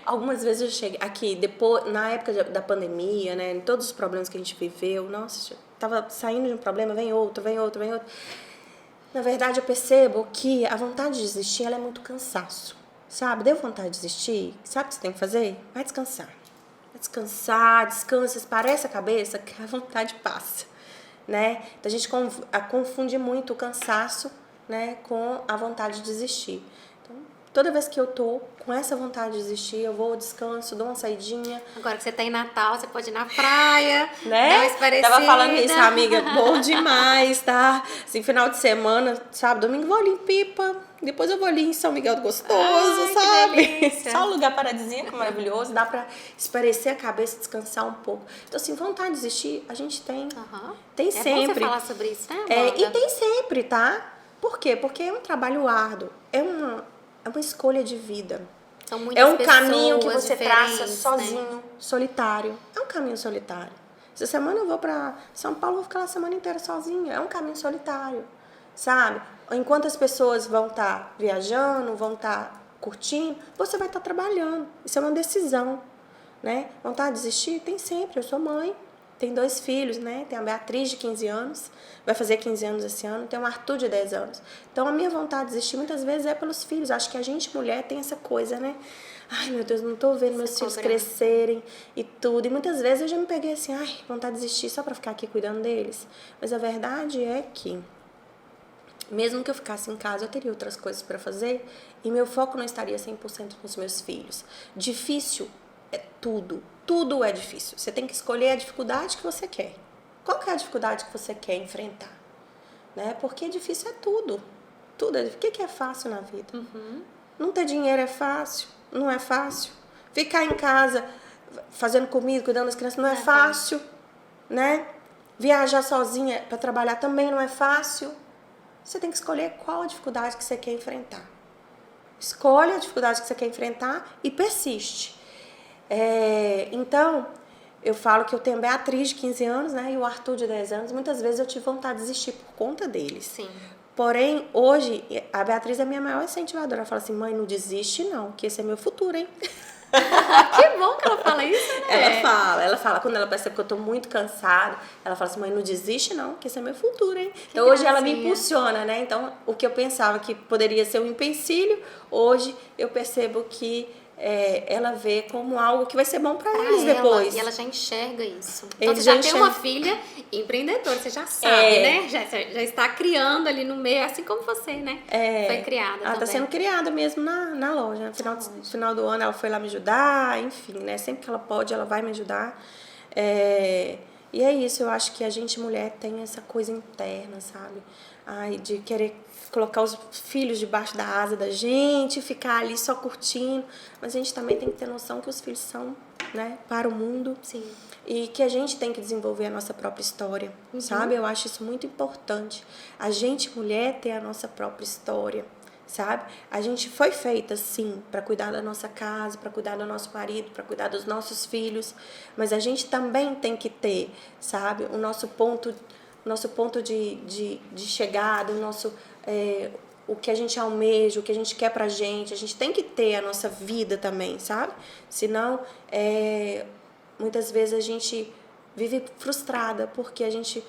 Algumas vezes eu cheguei aqui, depois, na época da pandemia, né? Em todos os problemas que a gente viveu, nossa, tava saindo de um problema, vem outro. Na verdade, eu percebo que a vontade de desistir, ela é muito cansaço, sabe? Deu vontade de desistir, sabe o que você tem que fazer? Vai descansar. Descansa, esparece a cabeça, que a vontade passa, né? Então, a gente confunde muito o cansaço, né, com a vontade de desistir. Então, toda vez que eu tô com essa vontade de desistir, eu vou, descanso, dou uma saidinha. Agora que você tá em Natal, você pode ir na praia, né? dar uma esparecida. Tava falando isso, amiga, bom demais, tá? Assim, final de semana, sábado, domingo, vou ali em Pipa, depois eu vou ali em São Miguel do Gostoso, sabe? Só um lugar paradisíaco, maravilhoso, dá pra esparecer a cabeça, descansar um pouco. Então, assim, vontade de desistir, a gente tem. Tem sempre. É bom você falar sobre isso, né, Amanda? E tem sempre, tá? Por quê? Porque é um trabalho árduo, é uma escolha de vida. São muitas é um caminho que você traça sozinho, né? solitário. É um caminho solitário. Essa semana eu vou pra São Paulo, vou ficar a semana inteira sozinha. É um caminho solitário, sabe? Enquanto as pessoas vão estar viajando, vão estar curtindo, você vai estar trabalhando. Isso é uma decisão, né? Vontade de desistir? Tem sempre. Eu sou mãe, tenho 2 filhos, né? Tem a Beatriz de 15 anos, vai fazer 15 anos esse ano, tem o Arthur de 10 anos. Então, a minha vontade de desistir muitas vezes é pelos filhos. Acho que a gente, mulher, tem essa coisa, né? Ai, meu Deus, não tô vendo meus filhos crescerem e tudo. E muitas vezes eu já me peguei assim, vontade de desistir só pra ficar aqui cuidando deles. Mas a verdade é que, mesmo que eu ficasse em casa, eu teria outras coisas para fazer e meu foco não estaria 100% nos meus filhos. Difícil é tudo. Tudo é difícil. Você tem que escolher a dificuldade que você quer. Qual que é a dificuldade que você quer enfrentar? Né? Porque difícil é tudo. Tudo é difícil. O que é fácil na vida? Não ter dinheiro é fácil. Não é fácil. Ficar em casa fazendo comida, cuidando das crianças, não é fácil. Né? Viajar sozinha para trabalhar também não é fácil. Você tem que escolher qual a dificuldade que você quer enfrentar. Escolhe a dificuldade que você quer enfrentar e persiste. Então, Eu falo que eu tenho a Beatriz de 15 anos, né, e o Arthur de 10 anos. Muitas vezes eu tive vontade de desistir por conta deles. Sim. Porém, hoje, a Beatriz é a minha maior incentivadora. Ela fala assim, mãe, não desiste não, que esse é meu futuro, hein? Que bom que ela fala isso, né? Ela fala, quando ela percebe que eu tô muito cansada, ela fala assim, mãe, não desiste não, que esse é meu futuro, hein? Então hoje ela me impulsiona, né? Então, o que eu pensava que poderia ser um empecilho, hoje eu percebo que ela vê como algo que vai ser bom pra eles depois. E ela já enxerga isso. Então você já tem uma filha empreendedora, você já sabe, né? Já está criando ali no meio, assim como você, né? Foi criada ela também. Tá sendo criada mesmo na loja. No final do ano ela foi lá me ajudar, enfim, né? Sempre que ela pode, ela vai me ajudar. E é isso, eu acho que a gente, mulher, tem essa coisa interna, sabe? Ai, de querer colocar os filhos debaixo da asa da gente, ficar ali só curtindo. Mas a gente também tem que ter noção que os filhos são, né, para o mundo. Sim. E que a gente tem que desenvolver a nossa própria história, sabe? Eu acho isso muito importante. A gente, mulher, ter a nossa própria história, sabe? A gente foi feita, sim, para cuidar da nossa casa, para cuidar do nosso marido, para cuidar dos nossos filhos. Mas a gente também tem que ter, sabe, o nosso ponto de chegada, o que a gente almeja, o que a gente quer pra gente. A gente tem que ter a nossa vida também, sabe? Senão, muitas vezes a gente vive frustrada, porque a gente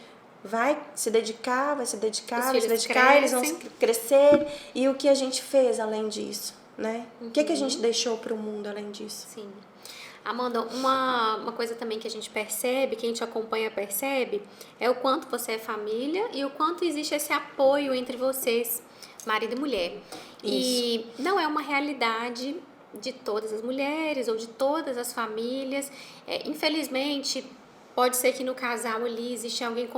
vai se dedicar, eles vão crescer. E o que a gente fez além disso, né? O que a gente deixou pro mundo além disso? Sim. Amanda, uma coisa também que a gente percebe, que a gente acompanha percebe, é o quanto você é família e o quanto existe esse apoio entre vocês, marido e mulher. Isso. E não é uma realidade de todas as mulheres ou de todas as famílias. Infelizmente, pode ser que no casal ali existe alguém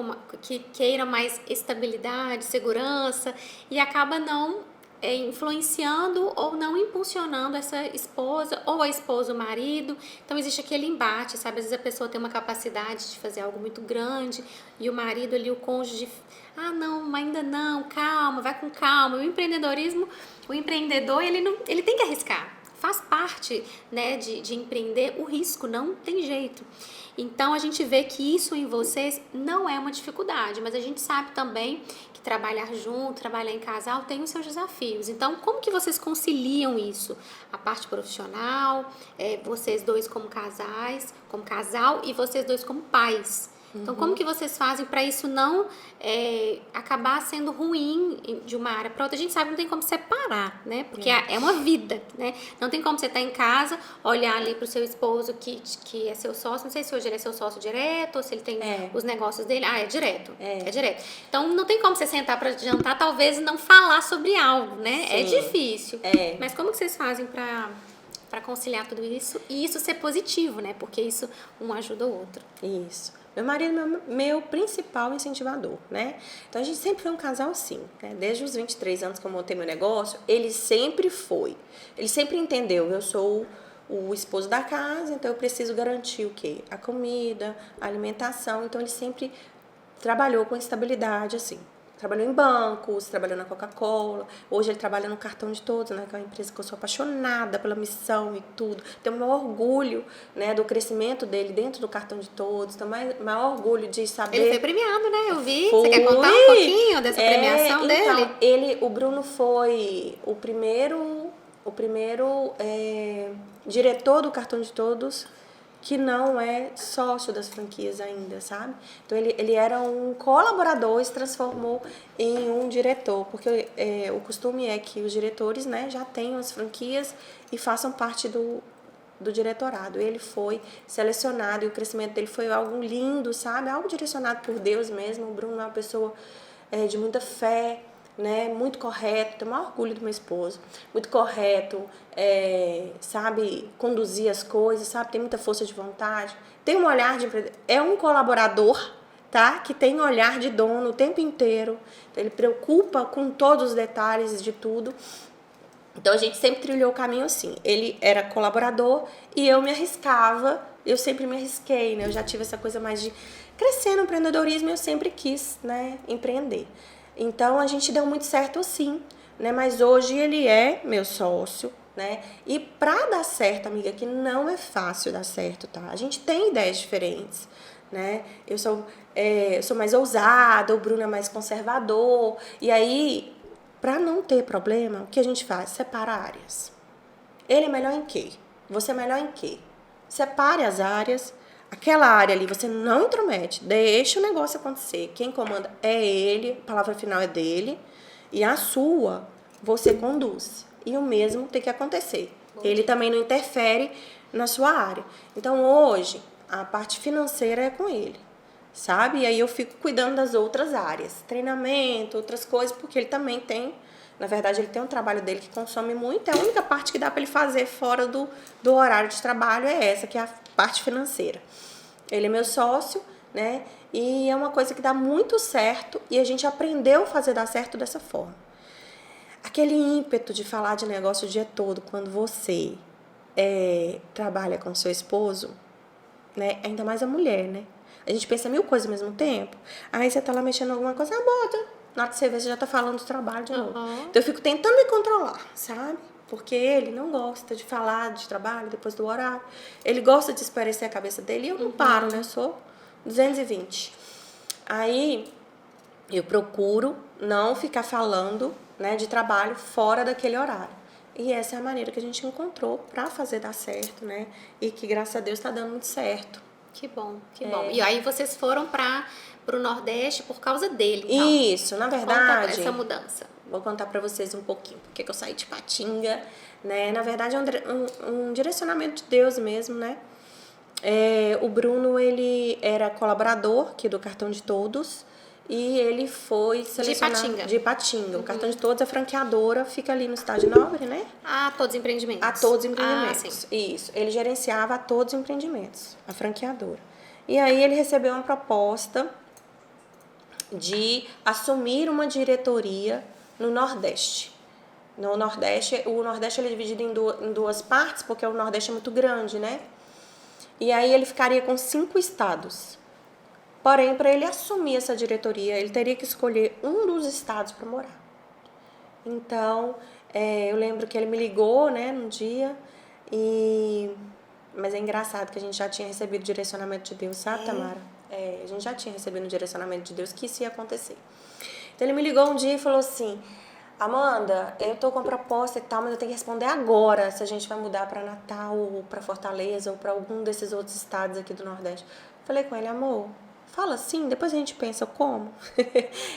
que queira mais estabilidade, segurança e acaba não influenciando ou não impulsionando essa esposa ou a esposa, o marido. Então existe aquele embate, sabe? Às vezes a pessoa tem uma capacidade de fazer algo muito grande e o marido ali, o cônjuge, não, ainda não, calma, vai com calma. O empreendedorismo, o empreendedor, ele tem que arriscar. Faz parte, né, de empreender o risco, não tem jeito. Então a gente vê que isso em vocês não é uma dificuldade, mas a gente sabe também que trabalhar junto, trabalhar em casal tem os seus desafios. Então, como que vocês conciliam isso? A parte profissional, vocês dois como casais, como casal e vocês dois como pais. Então, como que vocês fazem para isso não acabar sendo ruim de uma área para outra? A gente sabe que não tem como separar, né? Porque é uma vida, né? Não tem como você estar em casa, olhar ali para o seu esposo que é seu sócio. Não sei se hoje ele é seu sócio direto ou se ele tem os negócios dele. É direto. É direto. Então, não tem como você sentar para jantar, talvez não falar sobre algo, né? Sim. É difícil. Mas como que vocês fazem para conciliar tudo isso e isso ser positivo, né? Porque isso um ajuda o outro. Isso. Meu marido é meu principal incentivador, né? Então, a gente sempre foi um casal assim, né? Desde os 23 anos que eu montei meu negócio, ele sempre foi. Ele sempre entendeu, eu sou o esposo da casa, então eu preciso garantir o quê? A comida, a alimentação. Então, ele sempre trabalhou com estabilidade, assim. Trabalhou em bancos, trabalhou na Coca-Cola. Hoje ele trabalha no Cartão de Todos, né? Que é uma empresa que eu sou apaixonada pela missão e tudo. Tenho o maior orgulho, né, do crescimento dele dentro do Cartão de Todos. Tenho o maior orgulho de saber... Ele foi premiado, né? Eu vi. Você quer contar um pouquinho dessa premiação dele? Então, o Bruno foi o primeiro diretor do Cartão de Todos que não é sócio das franquias ainda, sabe? Então, ele era um colaborador e se transformou em um diretor, porque o costume é que os diretores, né, já tenham as franquias e façam parte do diretorado. Ele foi selecionado e o crescimento dele foi algo lindo, sabe? Algo direcionado por Deus mesmo. O Bruno é uma pessoa de muita fé, né, muito correto, tenho o maior orgulho do meu esposo, muito correto, sabe, conduzir as coisas, sabe, tem muita força de vontade, tem um olhar de empreendedor, é um colaborador, tá, que tem um olhar de dono o tempo inteiro, então ele preocupa com todos os detalhes de tudo. Então a gente sempre trilhou o caminho assim, ele era colaborador e eu me arriscava, eu sempre me arrisquei, né, eu já tive essa coisa mais de crescer no empreendedorismo, eu sempre quis, né, empreender. Então, a gente deu muito certo assim, né? Mas hoje ele é meu sócio, né? E pra dar certo, amiga, que não é fácil dar certo, tá? A gente tem ideias diferentes, né? Eu sou mais ousada, o Bruno é mais conservador. E aí, pra não ter problema, o que a gente faz? Separa áreas. Ele é melhor em quê? Você é melhor em quê? Separe as áreas. Aquela área ali você não intromete, deixa o negócio acontecer. Quem comanda é ele, a palavra final é dele. E a sua, você conduz. E o mesmo tem que acontecer. Ele também não interfere na sua área. Então, hoje, a parte financeira é com ele, sabe? E aí eu fico cuidando das outras áreas. Treinamento, outras coisas, porque ele também tem... Na verdade, ele tem um trabalho dele que consome muito. É a única parte que dá para ele fazer fora do horário de trabalho é essa, que é a parte financeira. Ele é meu sócio, né? E é uma coisa que dá muito certo e a gente aprendeu a fazer dar certo dessa forma. Aquele ímpeto de falar de negócio o dia todo quando você trabalha com seu esposo, né? Ainda mais a mulher, né? A gente pensa mil coisas ao mesmo tempo. Aí você tá lá mexendo em alguma coisa, bota. Na hora que você vê, você já tá falando do trabalho de novo. Então eu fico tentando me controlar, sabe? Porque ele não gosta de falar de trabalho depois do horário. Ele gosta de esparecer a cabeça dele e eu não paro, né? Eu sou 220. Aí eu procuro não ficar falando, né, de trabalho fora daquele horário. E essa é a maneira que a gente encontrou pra fazer dar certo, né? E que, graças a Deus, tá dando muito certo. Que bom, que bom. E aí vocês foram pro Nordeste por causa dele, então. Isso, na verdade... Conta essa mudança. Vou contar pra vocês um pouquinho porque que eu saí de Patinga, né? Na verdade, é um direcionamento de Deus mesmo, né? O Bruno, ele era colaborador aqui do Cartão de Todos e ele foi selecionado... De Ipatinga. O Cartão de Todos é franqueadora, fica ali no Cidade Nobre, né? A Todos Empreendimentos. A Todos Empreendimentos. Ah, sim. Isso. Ele gerenciava a Todos Empreendimentos, a franqueadora. E aí ele recebeu uma proposta de assumir uma diretoria no Nordeste. No Nordeste, o Nordeste ele é dividido em duas partes, porque o Nordeste é muito grande, né? E aí ele ficaria com 5 estados. Porém, para ele assumir essa diretoria, ele teria que escolher um dos estados para morar. Então, eu lembro que ele me ligou, né, num dia, mas é engraçado que a gente já tinha recebido o direcionamento de Deus, sabe, Tamara? A gente já tinha recebido o direcionamento de Deus que isso ia acontecer. Então ele me ligou um dia e falou assim: Amanda, eu tô com a proposta e tal, mas eu tenho que responder agora se a gente vai mudar para Natal ou para Fortaleza ou para algum desses outros estados aqui do Nordeste. Falei com ele: amor, fala assim, depois a gente pensa como.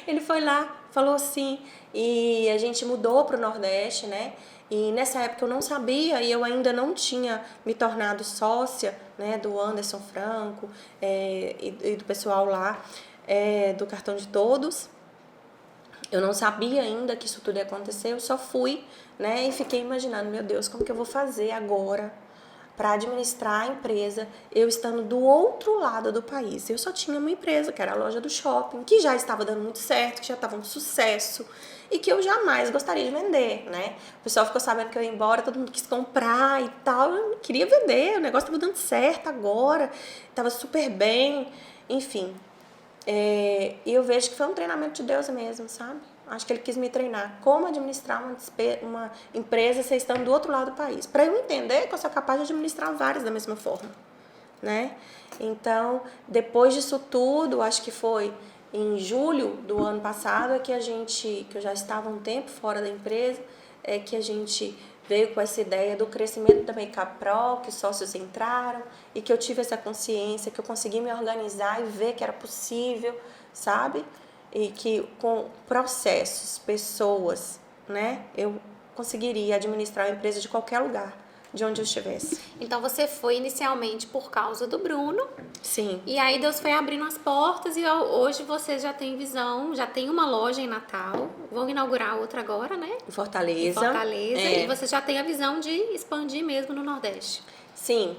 Ele foi lá, falou sim, e a gente mudou para o Nordeste, né? E nessa época eu não sabia e eu ainda não tinha me tornado sócia, né, do Anderson Franco e do pessoal lá do Cartão de Todos. Eu não sabia ainda que isso tudo ia acontecer, eu só fui, né, e fiquei imaginando, meu Deus, como que eu vou fazer agora para administrar a empresa, eu estando do outro lado do país. Eu só tinha uma empresa, que era a loja do shopping, que já estava dando muito certo, que já estava um sucesso e que eu jamais gostaria de vender, né? O pessoal ficou sabendo que eu ia embora, todo mundo quis comprar e tal, eu não queria vender, o negócio estava dando certo agora, estava super bem, enfim. E eu vejo que foi um treinamento de Deus mesmo, sabe? Acho que ele quis me treinar como administrar uma empresa você estando do outro lado do país. Para eu entender que eu sou capaz de administrar várias da mesma forma, né? Então, depois disso tudo, acho que foi em julho do ano passado que eu já estava um tempo fora da empresa, que a gente veio com essa ideia do crescimento da Makeup Pro, que os sócios entraram e que eu tive essa consciência, que eu consegui me organizar e ver que era possível, sabe? E que com processos, pessoas, né, eu conseguiria administrar uma empresa de qualquer lugar, de onde eu estivesse. Então você foi inicialmente por causa do Bruno. Sim. E aí Deus foi abrindo as portas e hoje vocês já têm visão, já tem uma loja em Natal, vão inaugurar outra agora, né? Em Fortaleza. E você já tem a visão de expandir mesmo no Nordeste. Sim.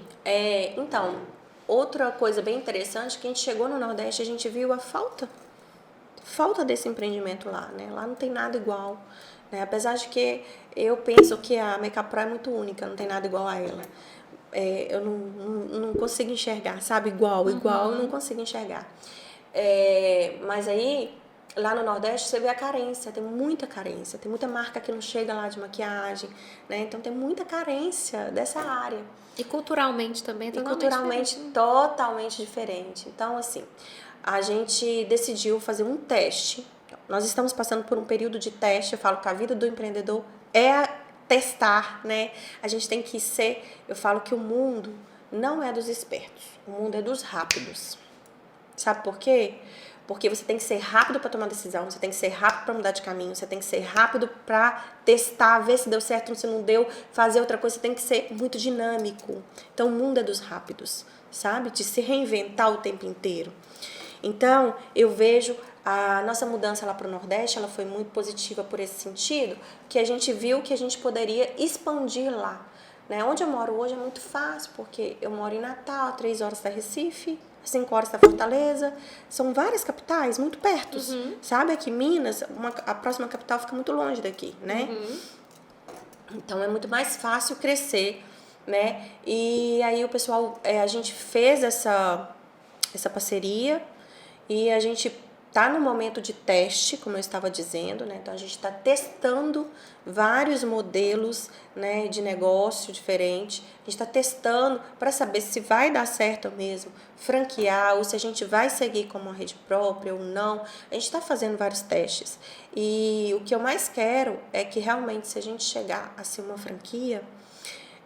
Então, outra coisa bem interessante, que a gente chegou no Nordeste, a gente viu a falta desse empreendimento lá, né? Lá não tem nada igual, né? Apesar de que eu penso que a Makeup Pro é muito única, não tem nada igual a ela. Eu não consigo enxergar, sabe? Igual, eu não consigo enxergar. Mas aí lá no Nordeste você vê a carência, tem muita marca que não chega lá de maquiagem, né? Então tem muita carência dessa área. E culturalmente também é E totalmente culturalmente diferente. totalmente diferente. Então, assim, a gente decidiu fazer um teste. Nós estamos passando por um período de teste. Eu falo que a vida do empreendedor é testar, né? A gente tem que ser... Eu falo que o mundo não é dos espertos. O mundo é dos rápidos. Sabe por quê? Porque você tem que ser rápido para tomar decisão, você tem que ser rápido para mudar de caminho, você tem que ser rápido para testar, ver se deu certo, se não deu, fazer outra coisa, você tem que ser muito dinâmico. Então, o mundo é dos rápidos, sabe? De se reinventar o tempo inteiro. Então, eu vejo a nossa mudança lá para o Nordeste, ela foi muito positiva por esse sentido, que a gente viu que a gente poderia expandir lá. Né? Onde eu moro hoje é muito fácil, porque eu moro em Natal, a 3 horas da Recife, 5 horas da Fortaleza, são várias capitais muito perto, sabe? Aqui Minas, a próxima capital fica muito longe daqui, né? Então é muito mais fácil crescer, né? E aí o pessoal, a gente fez essa parceria e a gente tá no momento de teste, como eu estava dizendo, né? Então a gente está testando vários modelos, né, de negócio diferente. A gente está testando para saber se vai dar certo mesmo franquear ou se a gente vai seguir como uma rede própria ou não. A gente está fazendo vários testes. E o que eu mais quero é que realmente, se a gente chegar a ser uma franquia,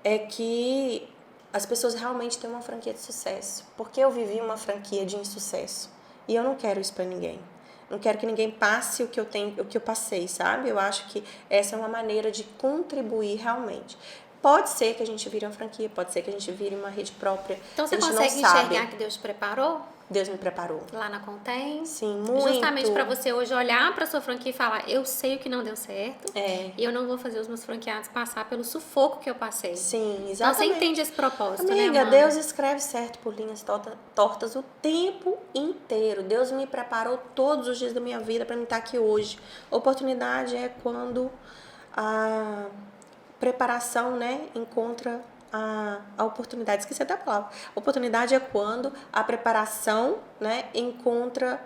é que as pessoas realmente tenham uma franquia de sucesso. Porque eu vivi uma franquia de insucesso. E eu não quero isso para ninguém. Não quero que ninguém passe o que eu passei, sabe? Eu acho que essa é uma maneira de contribuir realmente. Pode ser que a gente vire uma franquia, pode ser que a gente vire uma rede própria. Então você a gente consegue não sabe. enxergar que Deus te preparou? Deus me preparou. Lá na Contém? Sim, muito. Justamente para você hoje olhar para sua franquia e falar, eu sei o que não deu certo e eu não vou fazer os meus franqueados passar pelo sufoco que eu passei. Sim, exatamente. Então você entende esse propósito, Amiga, né, Amanda? Deus escreve certo por linhas tortas o tempo inteiro. Deus me preparou todos os dias da minha vida para me estar aqui hoje. Oportunidade é quando a preparação, né, encontra a oportunidade. Esqueci até a palavra. Oportunidade é quando a preparação, né, encontra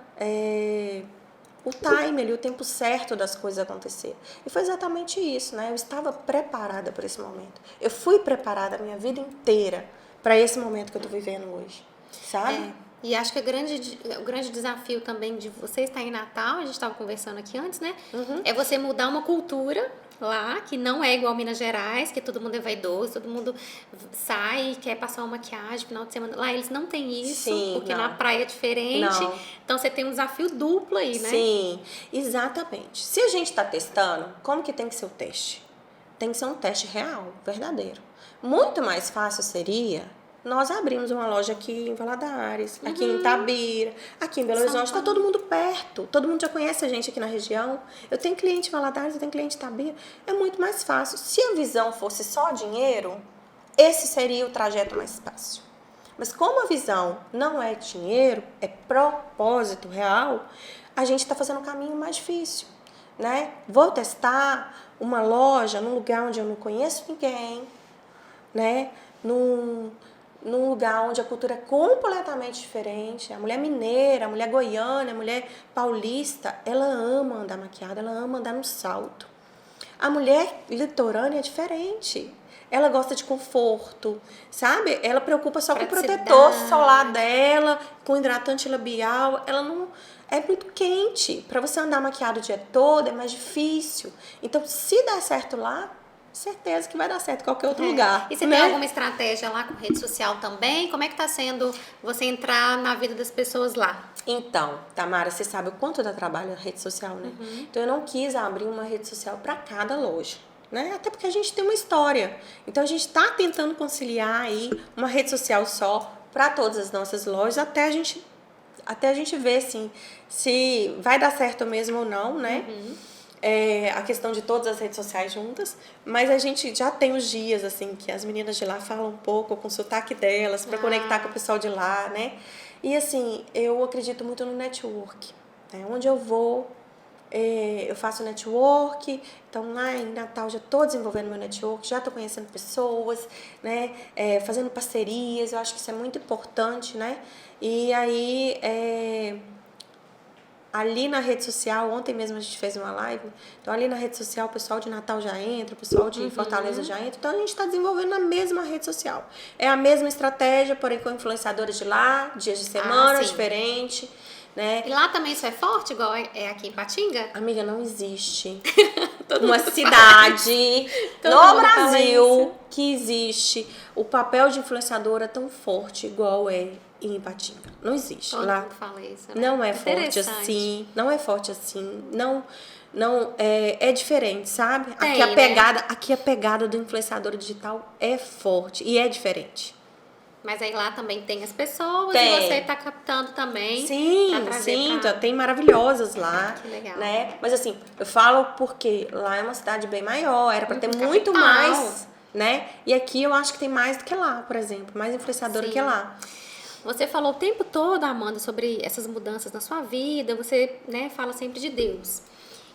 o time ali, o tempo certo das coisas acontecer. E foi exatamente isso, né? Eu estava preparada para esse momento. Eu fui preparada a minha vida inteira para esse momento que eu estou vivendo hoje, sabe? E acho que o grande desafio também de você estar em Natal, a gente estava conversando aqui antes, né? É você mudar uma cultura lá, que não é igual Minas Gerais, que todo mundo é vaidoso, todo mundo sai e quer passar uma maquiagem final de semana. Lá eles não têm isso, porque na praia é diferente. Não. Então você tem um desafio duplo aí, né? Sim, exatamente. Se a gente está testando, como que tem que ser o teste? Tem que ser um teste real, verdadeiro. Muito mais fácil seria nós abrimos uma loja aqui em Valadares, aqui em Itabira, aqui em Belo Horizonte, está todo mundo perto, todo mundo já conhece a gente aqui na região. Eu tenho cliente em Valadares, eu tenho cliente em Itabira, é muito mais fácil. Se a visão fosse só dinheiro, esse seria o trajeto mais fácil. Mas como a visão não é dinheiro, é propósito real, a gente está fazendo o caminho mais difícil, né? Vou testar uma loja num lugar onde eu não conheço ninguém, né? Num lugar onde a cultura é completamente diferente. A mulher mineira, a mulher goiana, a mulher paulista, ela ama andar maquiada, ela ama andar no salto. A mulher litorânea é diferente. Ela gosta de conforto, sabe? Ela preocupa só com o protetor solar dela, com hidratante labial. Ela não... É muito quente. Para você andar maquiado o dia todo é mais difícil. Então, se der certo lá, certeza que vai dar certo em qualquer outro lugar. E você tem alguma estratégia lá com rede social também? Como é que tá sendo você entrar na vida das pessoas lá? Então, Tamara, você sabe o quanto dá trabalho na rede social, né? Então eu não quis abrir uma rede social para cada loja, né? Até porque a gente tem uma história. Então a gente está tentando conciliar aí uma rede social só para todas as nossas lojas até a gente ver assim, se vai dar certo mesmo ou não, né? A questão de todas as redes sociais juntas, mas a gente já tem os dias assim que as meninas de lá falam um pouco com o sotaque delas para conectar com o pessoal de lá, né? E assim, eu acredito muito no network, né? Onde eu vou, eu faço network, então lá em Natal já estou desenvolvendo meu network, já estou conhecendo pessoas, né? Fazendo parcerias, eu acho que isso é muito importante, né? E aí ali na rede social, ontem mesmo a gente fez uma live, então ali na rede social o pessoal de Natal já entra, o pessoal de Fortaleza já entra, então a gente está desenvolvendo na mesma rede social. É a mesma estratégia, porém com influenciadores de lá, dias de semana diferente, né? E lá também isso é forte, igual é aqui em Patinga? Amiga, não existe uma cidade no Brasil que existe o papel de influenciadora tão forte igual é em Ipatinga. Não existe. Todo lá mundo fala isso, né? não é forte assim, não é forte assim, não é diferente, sabe? Tem, Aqui a pegada do influenciador digital é forte e é diferente. Mas aí lá também tem as pessoas Tem. e você tá captando também. Sim, tem maravilhosas lá. Que legal. Né? Mas assim, eu falo porque lá é uma cidade bem maior, era pra ter muito capital. mais, né? E aqui eu acho que tem mais do que lá, por exemplo, mais influenciadora que lá. Você falou o tempo todo, Amanda, sobre essas mudanças na sua vida, você, né, fala sempre de Deus.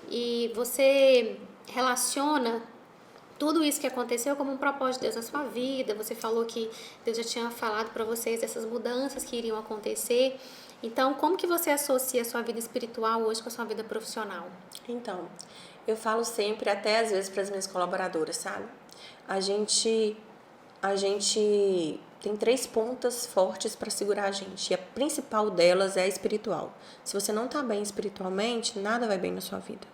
E você relaciona tudo isso que aconteceu como um propósito de Deus na sua vida. Você falou que Deus já tinha falado para vocês dessas mudanças que iriam acontecer. Então, como que você associa a sua vida espiritual hoje com a sua vida profissional? Então, eu falo sempre, até às vezes para as minhas colaboradoras, sabe? A gente tem 3 pontas fortes para segurar a gente. E a principal delas é a espiritual. Se você não está bem espiritualmente, nada vai bem na sua vida.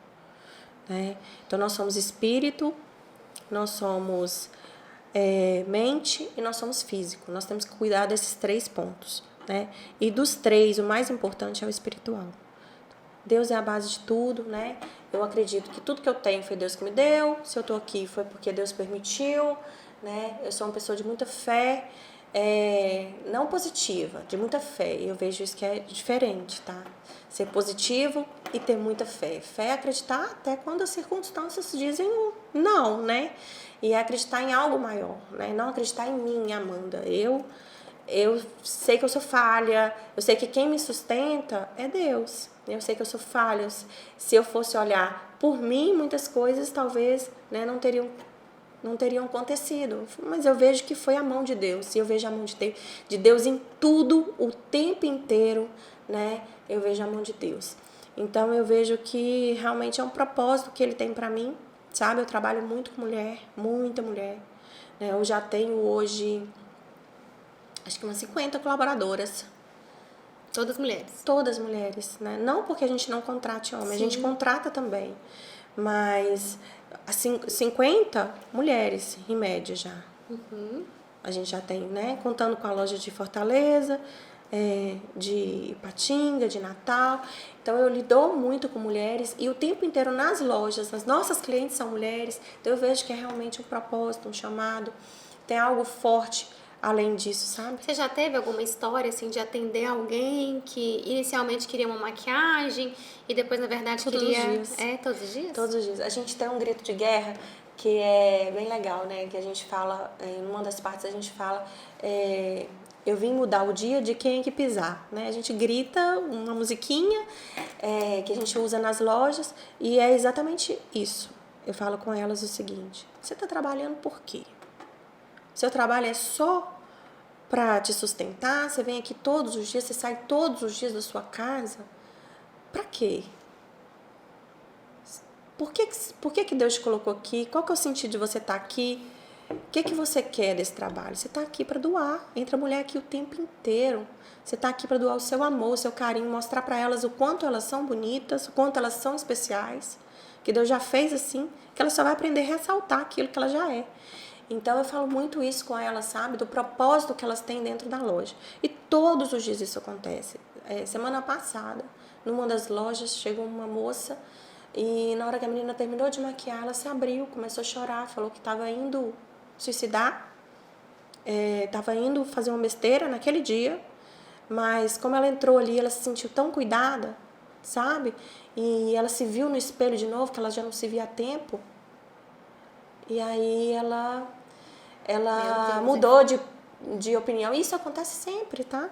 Né? Então, nós somos espírito, nós somos mente e nós somos físico. Nós temos que cuidar desses 3 pontos. Né? E dos 3, o mais importante é o espiritual. Deus é a base de tudo, né? Eu acredito que tudo que eu tenho foi Deus que me deu. Se eu estou aqui foi porque Deus permitiu, né? Eu sou uma pessoa de muita fé, não positiva, de muita fé. Eu vejo isso que é diferente, tá? Ser positivo e ter muita fé. Fé é acreditar até quando as circunstâncias dizem não, né? E é acreditar em algo maior, né? Não acreditar em mim, Amanda. Eu sei que eu sou falha, eu sei que quem me sustenta é Deus. Eu sei que eu sou falha. Se eu fosse olhar por mim, muitas coisas talvez, né, não teriam acontecido. Mas eu vejo que foi a mão de Deus. E eu vejo a mão de Deus em tudo, o tempo inteiro, né? Eu vejo a mão de Deus. Então eu vejo que realmente é um propósito que Ele tem para mim, sabe? Eu trabalho muito com mulher, muita mulher. Né? Eu já tenho hoje, acho que umas 50 colaboradoras. Todas mulheres? Todas mulheres, né? Não porque a gente não contrate homem, a gente contrata também. Mas assim, 50 mulheres, em média já. A gente já tem, né? Contando com a loja de Fortaleza, de Ipatinga, de Natal. Então eu lido muito com mulheres e o tempo inteiro nas lojas, as nossas clientes são mulheres. Então eu vejo que é realmente um propósito, um chamado. Tem algo forte além disso, sabe? Você já teve alguma história, assim, de atender alguém que inicialmente queria uma maquiagem e depois, na verdade, todos queria... Todos os dias. Todos os dias? Todos os dias. A gente tem um grito de guerra que é bem legal, né? Que a gente fala, em uma das partes a gente fala, eu vim mudar o dia de quem é que pisar, né? A gente grita uma musiquinha que a gente usa nas lojas e é exatamente isso. Eu falo com elas o seguinte: você está trabalhando por quê? Seu trabalho é só para te sustentar? Você vem aqui todos os dias, você sai todos os dias da sua casa? Para quê? Por que Deus te colocou aqui? Qual que é o sentido de você estar aqui? O que você quer desse trabalho? Você está aqui para doar. Entra a mulher aqui o tempo inteiro. Você está aqui para doar o seu amor, o seu carinho, mostrar para elas o quanto elas são bonitas, o quanto elas são especiais, que Deus já fez assim, que ela só vai aprender a ressaltar aquilo que ela já é. Então eu falo muito isso com elas, sabe? Do propósito que elas têm dentro da loja. E todos os dias isso acontece. Semana passada, numa das lojas, chegou uma moça e na hora que a menina terminou de maquiar, ela se abriu, começou a chorar, falou que estava indo suicidar, estava indo fazer uma besteira naquele dia, mas como ela entrou ali, ela se sentiu tão cuidada, sabe? E ela se viu no espelho de novo, que ela já não se via há tempo. E aí ela mudou de opinião. Isso acontece sempre, tá?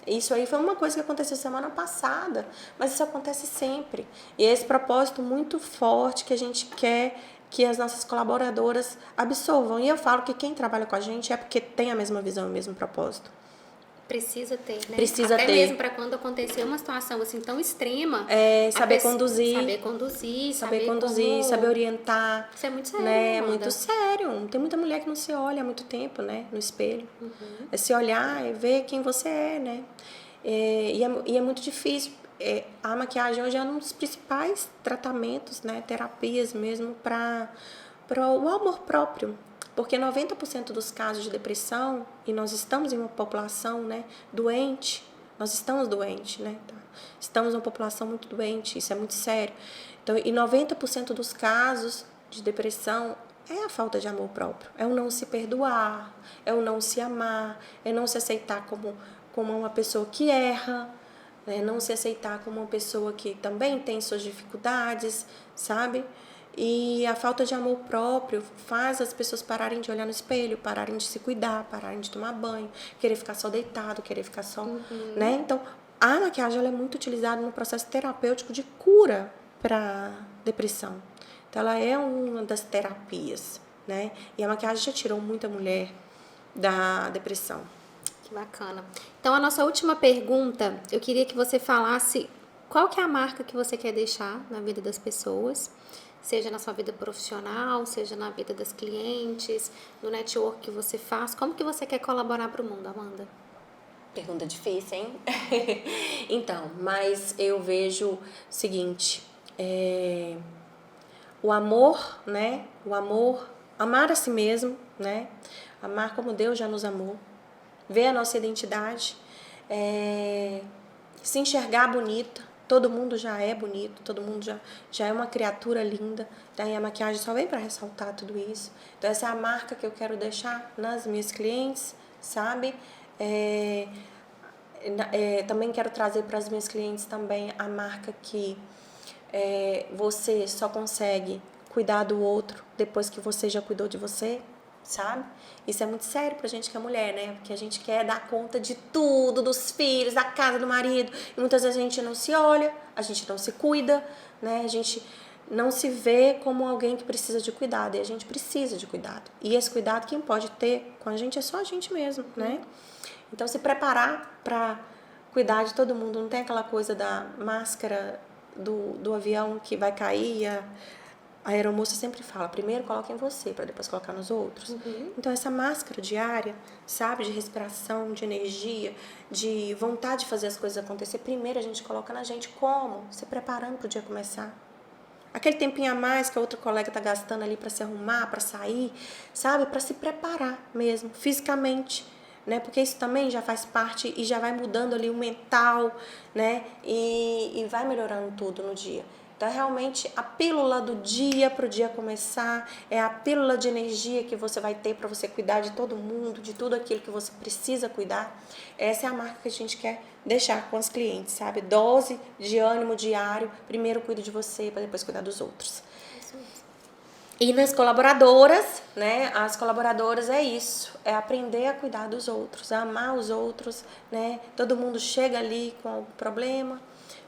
Isso aí foi uma coisa que aconteceu semana passada, mas isso acontece sempre. E é esse propósito muito forte que a gente quer que as nossas colaboradoras absorvam. E eu falo que quem trabalha com a gente é porque tem a mesma visão, o mesmo propósito. Precisa ter, né? Precisa Até ter. mesmo para quando acontecer uma situação assim tão extrema. Saber conduzir. Saber como... saber orientar. Isso é muito sério, né? É Amanda? muito sério. Tem muita mulher que não se olha há muito tempo, né? No espelho. É se olhar e ver quem você é, né? E é muito difícil. A maquiagem hoje é um dos principais tratamentos, né? Terapias mesmo para o amor próprio. Porque 90% dos casos de depressão, e nós estamos em uma população, né, doente, nós estamos doentes, né? Estamos uma população muito doente, isso é muito sério. Então, e 90% dos casos de depressão é a falta de amor próprio, é o não se perdoar, é o não se amar, é não se aceitar como uma pessoa que erra, né? Não se aceitar como uma pessoa que também tem suas dificuldades, sabe? E a falta de amor próprio faz as pessoas pararem de olhar no espelho, pararem de se cuidar, pararem de tomar banho, querer ficar só deitado, querer ficar só, né? Então, a maquiagem ela é muito utilizada no processo terapêutico de cura para depressão. Então, ela é uma das terapias, né? E a maquiagem já tirou muita mulher da depressão. Que bacana. Então, a nossa última pergunta, eu queria que você falasse qual que é a marca que você quer deixar na vida das pessoas, seja na sua vida profissional, seja na vida das clientes, no network que você faz. Como que você quer colaborar para o mundo, Amanda? Pergunta difícil, hein? Então, mas eu vejo o seguinte, o amor, né? O amor, amar a si mesmo, né? Amar como Deus já nos amou, ver a nossa identidade, se enxergar bonita. Todo mundo já é bonito, todo mundo já é uma criatura linda. Daí a maquiagem só vem para ressaltar tudo isso. Então essa é a marca que eu quero deixar nas minhas clientes, sabe? Também quero trazer para as minhas clientes também a marca que você só consegue cuidar do outro depois que você já cuidou de você, sabe? Isso é muito sério pra gente que é mulher, né? Porque a gente quer dar conta de tudo, dos filhos, da casa, do marido. E muitas vezes a gente não se olha, a gente não se cuida, né? A gente não se vê como alguém que precisa de cuidado. E a gente precisa de cuidado. E esse cuidado quem pode ter com a gente é só a gente mesmo, né? Então, se preparar pra cuidar de todo mundo. Não tem aquela coisa da máscara do avião que vai cair e a aeromoça sempre fala, primeiro coloca em você, para depois colocar nos outros. Então, essa máscara diária, sabe, de respiração, de energia, de vontade de fazer as coisas acontecer, primeiro a gente coloca na gente. Como? Se preparando para o dia começar. Aquele tempinho a mais que a outra colega tá gastando ali para se arrumar, para sair, sabe, para se preparar mesmo, fisicamente, né? Porque isso também já faz parte e já vai mudando ali o mental, né? E vai melhorando tudo no dia. Então, realmente, a pílula do dia para o dia começar, é a pílula de energia que você vai ter para você cuidar de todo mundo, de tudo aquilo que você precisa cuidar. Essa é a marca que a gente quer deixar com as clientes, sabe? Dose de ânimo diário, primeiro cuide de você para depois cuidar dos outros. E nas colaboradoras, né? As colaboradoras é isso, é aprender a cuidar dos outros, a amar os outros, né? Todo mundo chega ali com algum problema,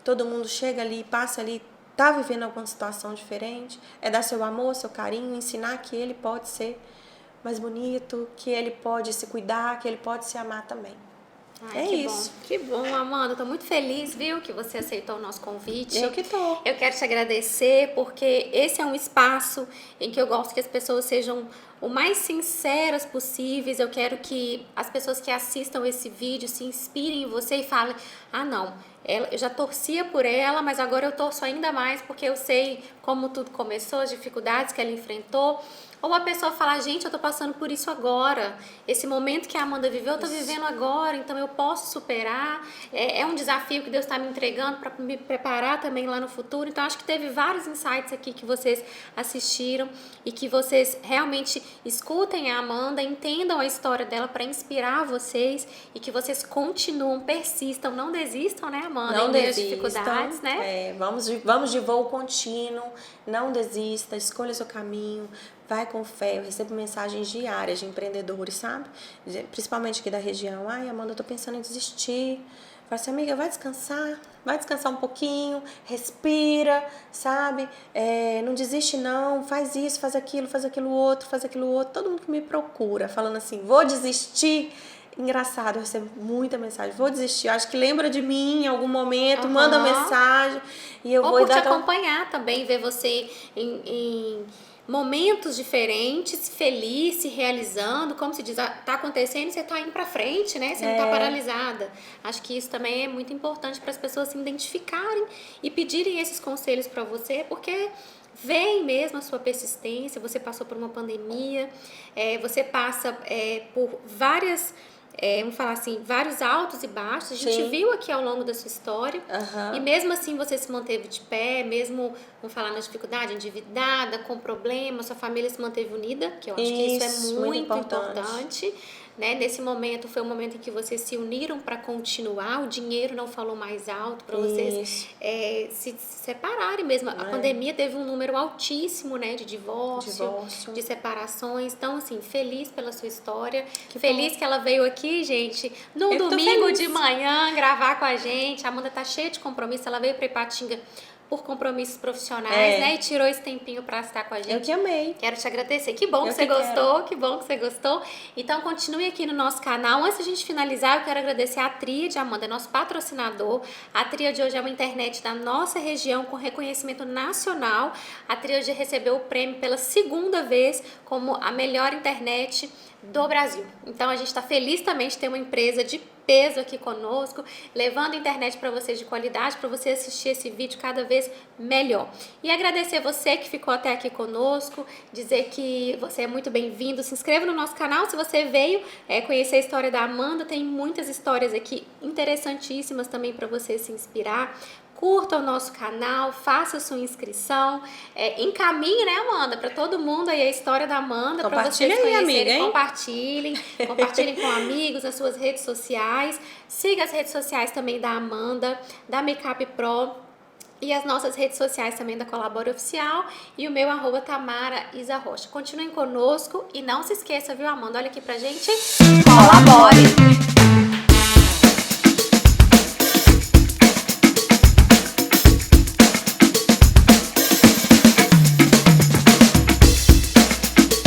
todo mundo chega ali, passa ali, tá vivendo alguma situação diferente, é dar seu amor, seu carinho, ensinar que ele pode ser mais bonito, que ele pode se cuidar, que ele pode se amar também. Ai, que isso. Bom. Que bom, Amanda. Tô muito feliz, viu, que você aceitou o nosso convite. Eu que tô. Eu quero te agradecer, porque esse é um espaço em que eu gosto que as pessoas sejam o mais sinceras possíveis. Eu quero que as pessoas que assistam esse vídeo se inspirem em você e falem, não, eu já torcia por ela, mas agora eu torço ainda mais porque eu sei como tudo começou, as dificuldades que ela enfrentou. Ou a pessoa falar, gente, eu tô passando por isso agora. Esse momento que a Amanda viveu, eu tô vivendo agora, então eu posso superar. É um desafio que Deus está me entregando para me preparar também lá no futuro. Então, acho que teve vários insights aqui que vocês assistiram e que vocês realmente escutem a Amanda, entendam a história dela para inspirar vocês e que vocês continuam, persistam, não desistam, né, Amanda? Não desistam, dificuldades, né? Vamos de voo contínuo, não desista, escolha seu caminho. Vai com fé, eu recebo mensagens diárias de empreendedores, sabe? Principalmente aqui da região. Amanda, eu tô pensando em desistir. Fala assim, amiga, vai descansar um pouquinho, respira, sabe? Não desiste não, faz isso, faz aquilo outro. Todo mundo que me procura, falando assim, vou desistir. Engraçado, eu recebo muita mensagem. Vou desistir, acho que lembra de mim em algum momento, manda mensagem e eu ou vou por te dar acompanhar também, ver você em momentos diferentes, feliz, se realizando, como se diz, tá acontecendo, você tá indo pra frente, né? Você não tá paralisada. Acho que isso também é muito importante para as pessoas se identificarem e pedirem esses conselhos para você, porque veem mesmo a sua persistência, você passou por uma pandemia, você passa por várias, vamos falar assim, vários altos e baixos. A gente viu aqui ao longo da sua história. E mesmo assim você se manteve de pé, mesmo, vamos falar, na dificuldade, endividada, com problemas, sua família se manteve unida, que eu acho que isso é muito importante. Né? Nesse momento foi um momento em que vocês se uniram para continuar, o dinheiro não falou mais alto para vocês se separarem mesmo. A pandemia teve um número altíssimo, né, de divórcio, de separações. Então, assim, feliz pela sua história, feliz que ela veio aqui, gente, no domingo de manhã gravar com a gente. A Amanda tá cheia de compromisso, ela veio para Ipatinga por compromissos profissionais, né? E tirou esse tempinho para estar com a gente. Eu que amei. Quero te agradecer. Que bom que você gostou, que bom que você gostou. Então, continue aqui no nosso canal. Antes de a gente finalizar, eu quero agradecer a Tríade, Amanda, nosso patrocinador. A Tríade hoje é uma internet da nossa região com reconhecimento nacional. A Tríade recebeu o prêmio pela segunda vez como a melhor internet do Brasil. Então a gente está feliz também de ter uma empresa de peso aqui conosco, levando internet para vocês de qualidade, para você assistir esse vídeo cada vez melhor. E agradecer você que ficou até aqui conosco, dizer que você é muito bem-vindo. Se inscreva no nosso canal se você veio conhecer a história da Amanda. Tem muitas histórias aqui interessantíssimas também para você se inspirar. Curta o nosso canal, faça a sua inscrição, encaminhe, né, Amanda, para todo mundo aí a história da Amanda, para vocês conhecerem, compartilhem com amigos, nas suas redes sociais, siga as redes sociais também da Amanda, da Makeup Pro e as nossas redes sociais também da Colabore Oficial e o meu @Tamara Isa Rocha. Continuem conosco e não se esqueça, viu, Amanda? Olha aqui pra gente. Colabore!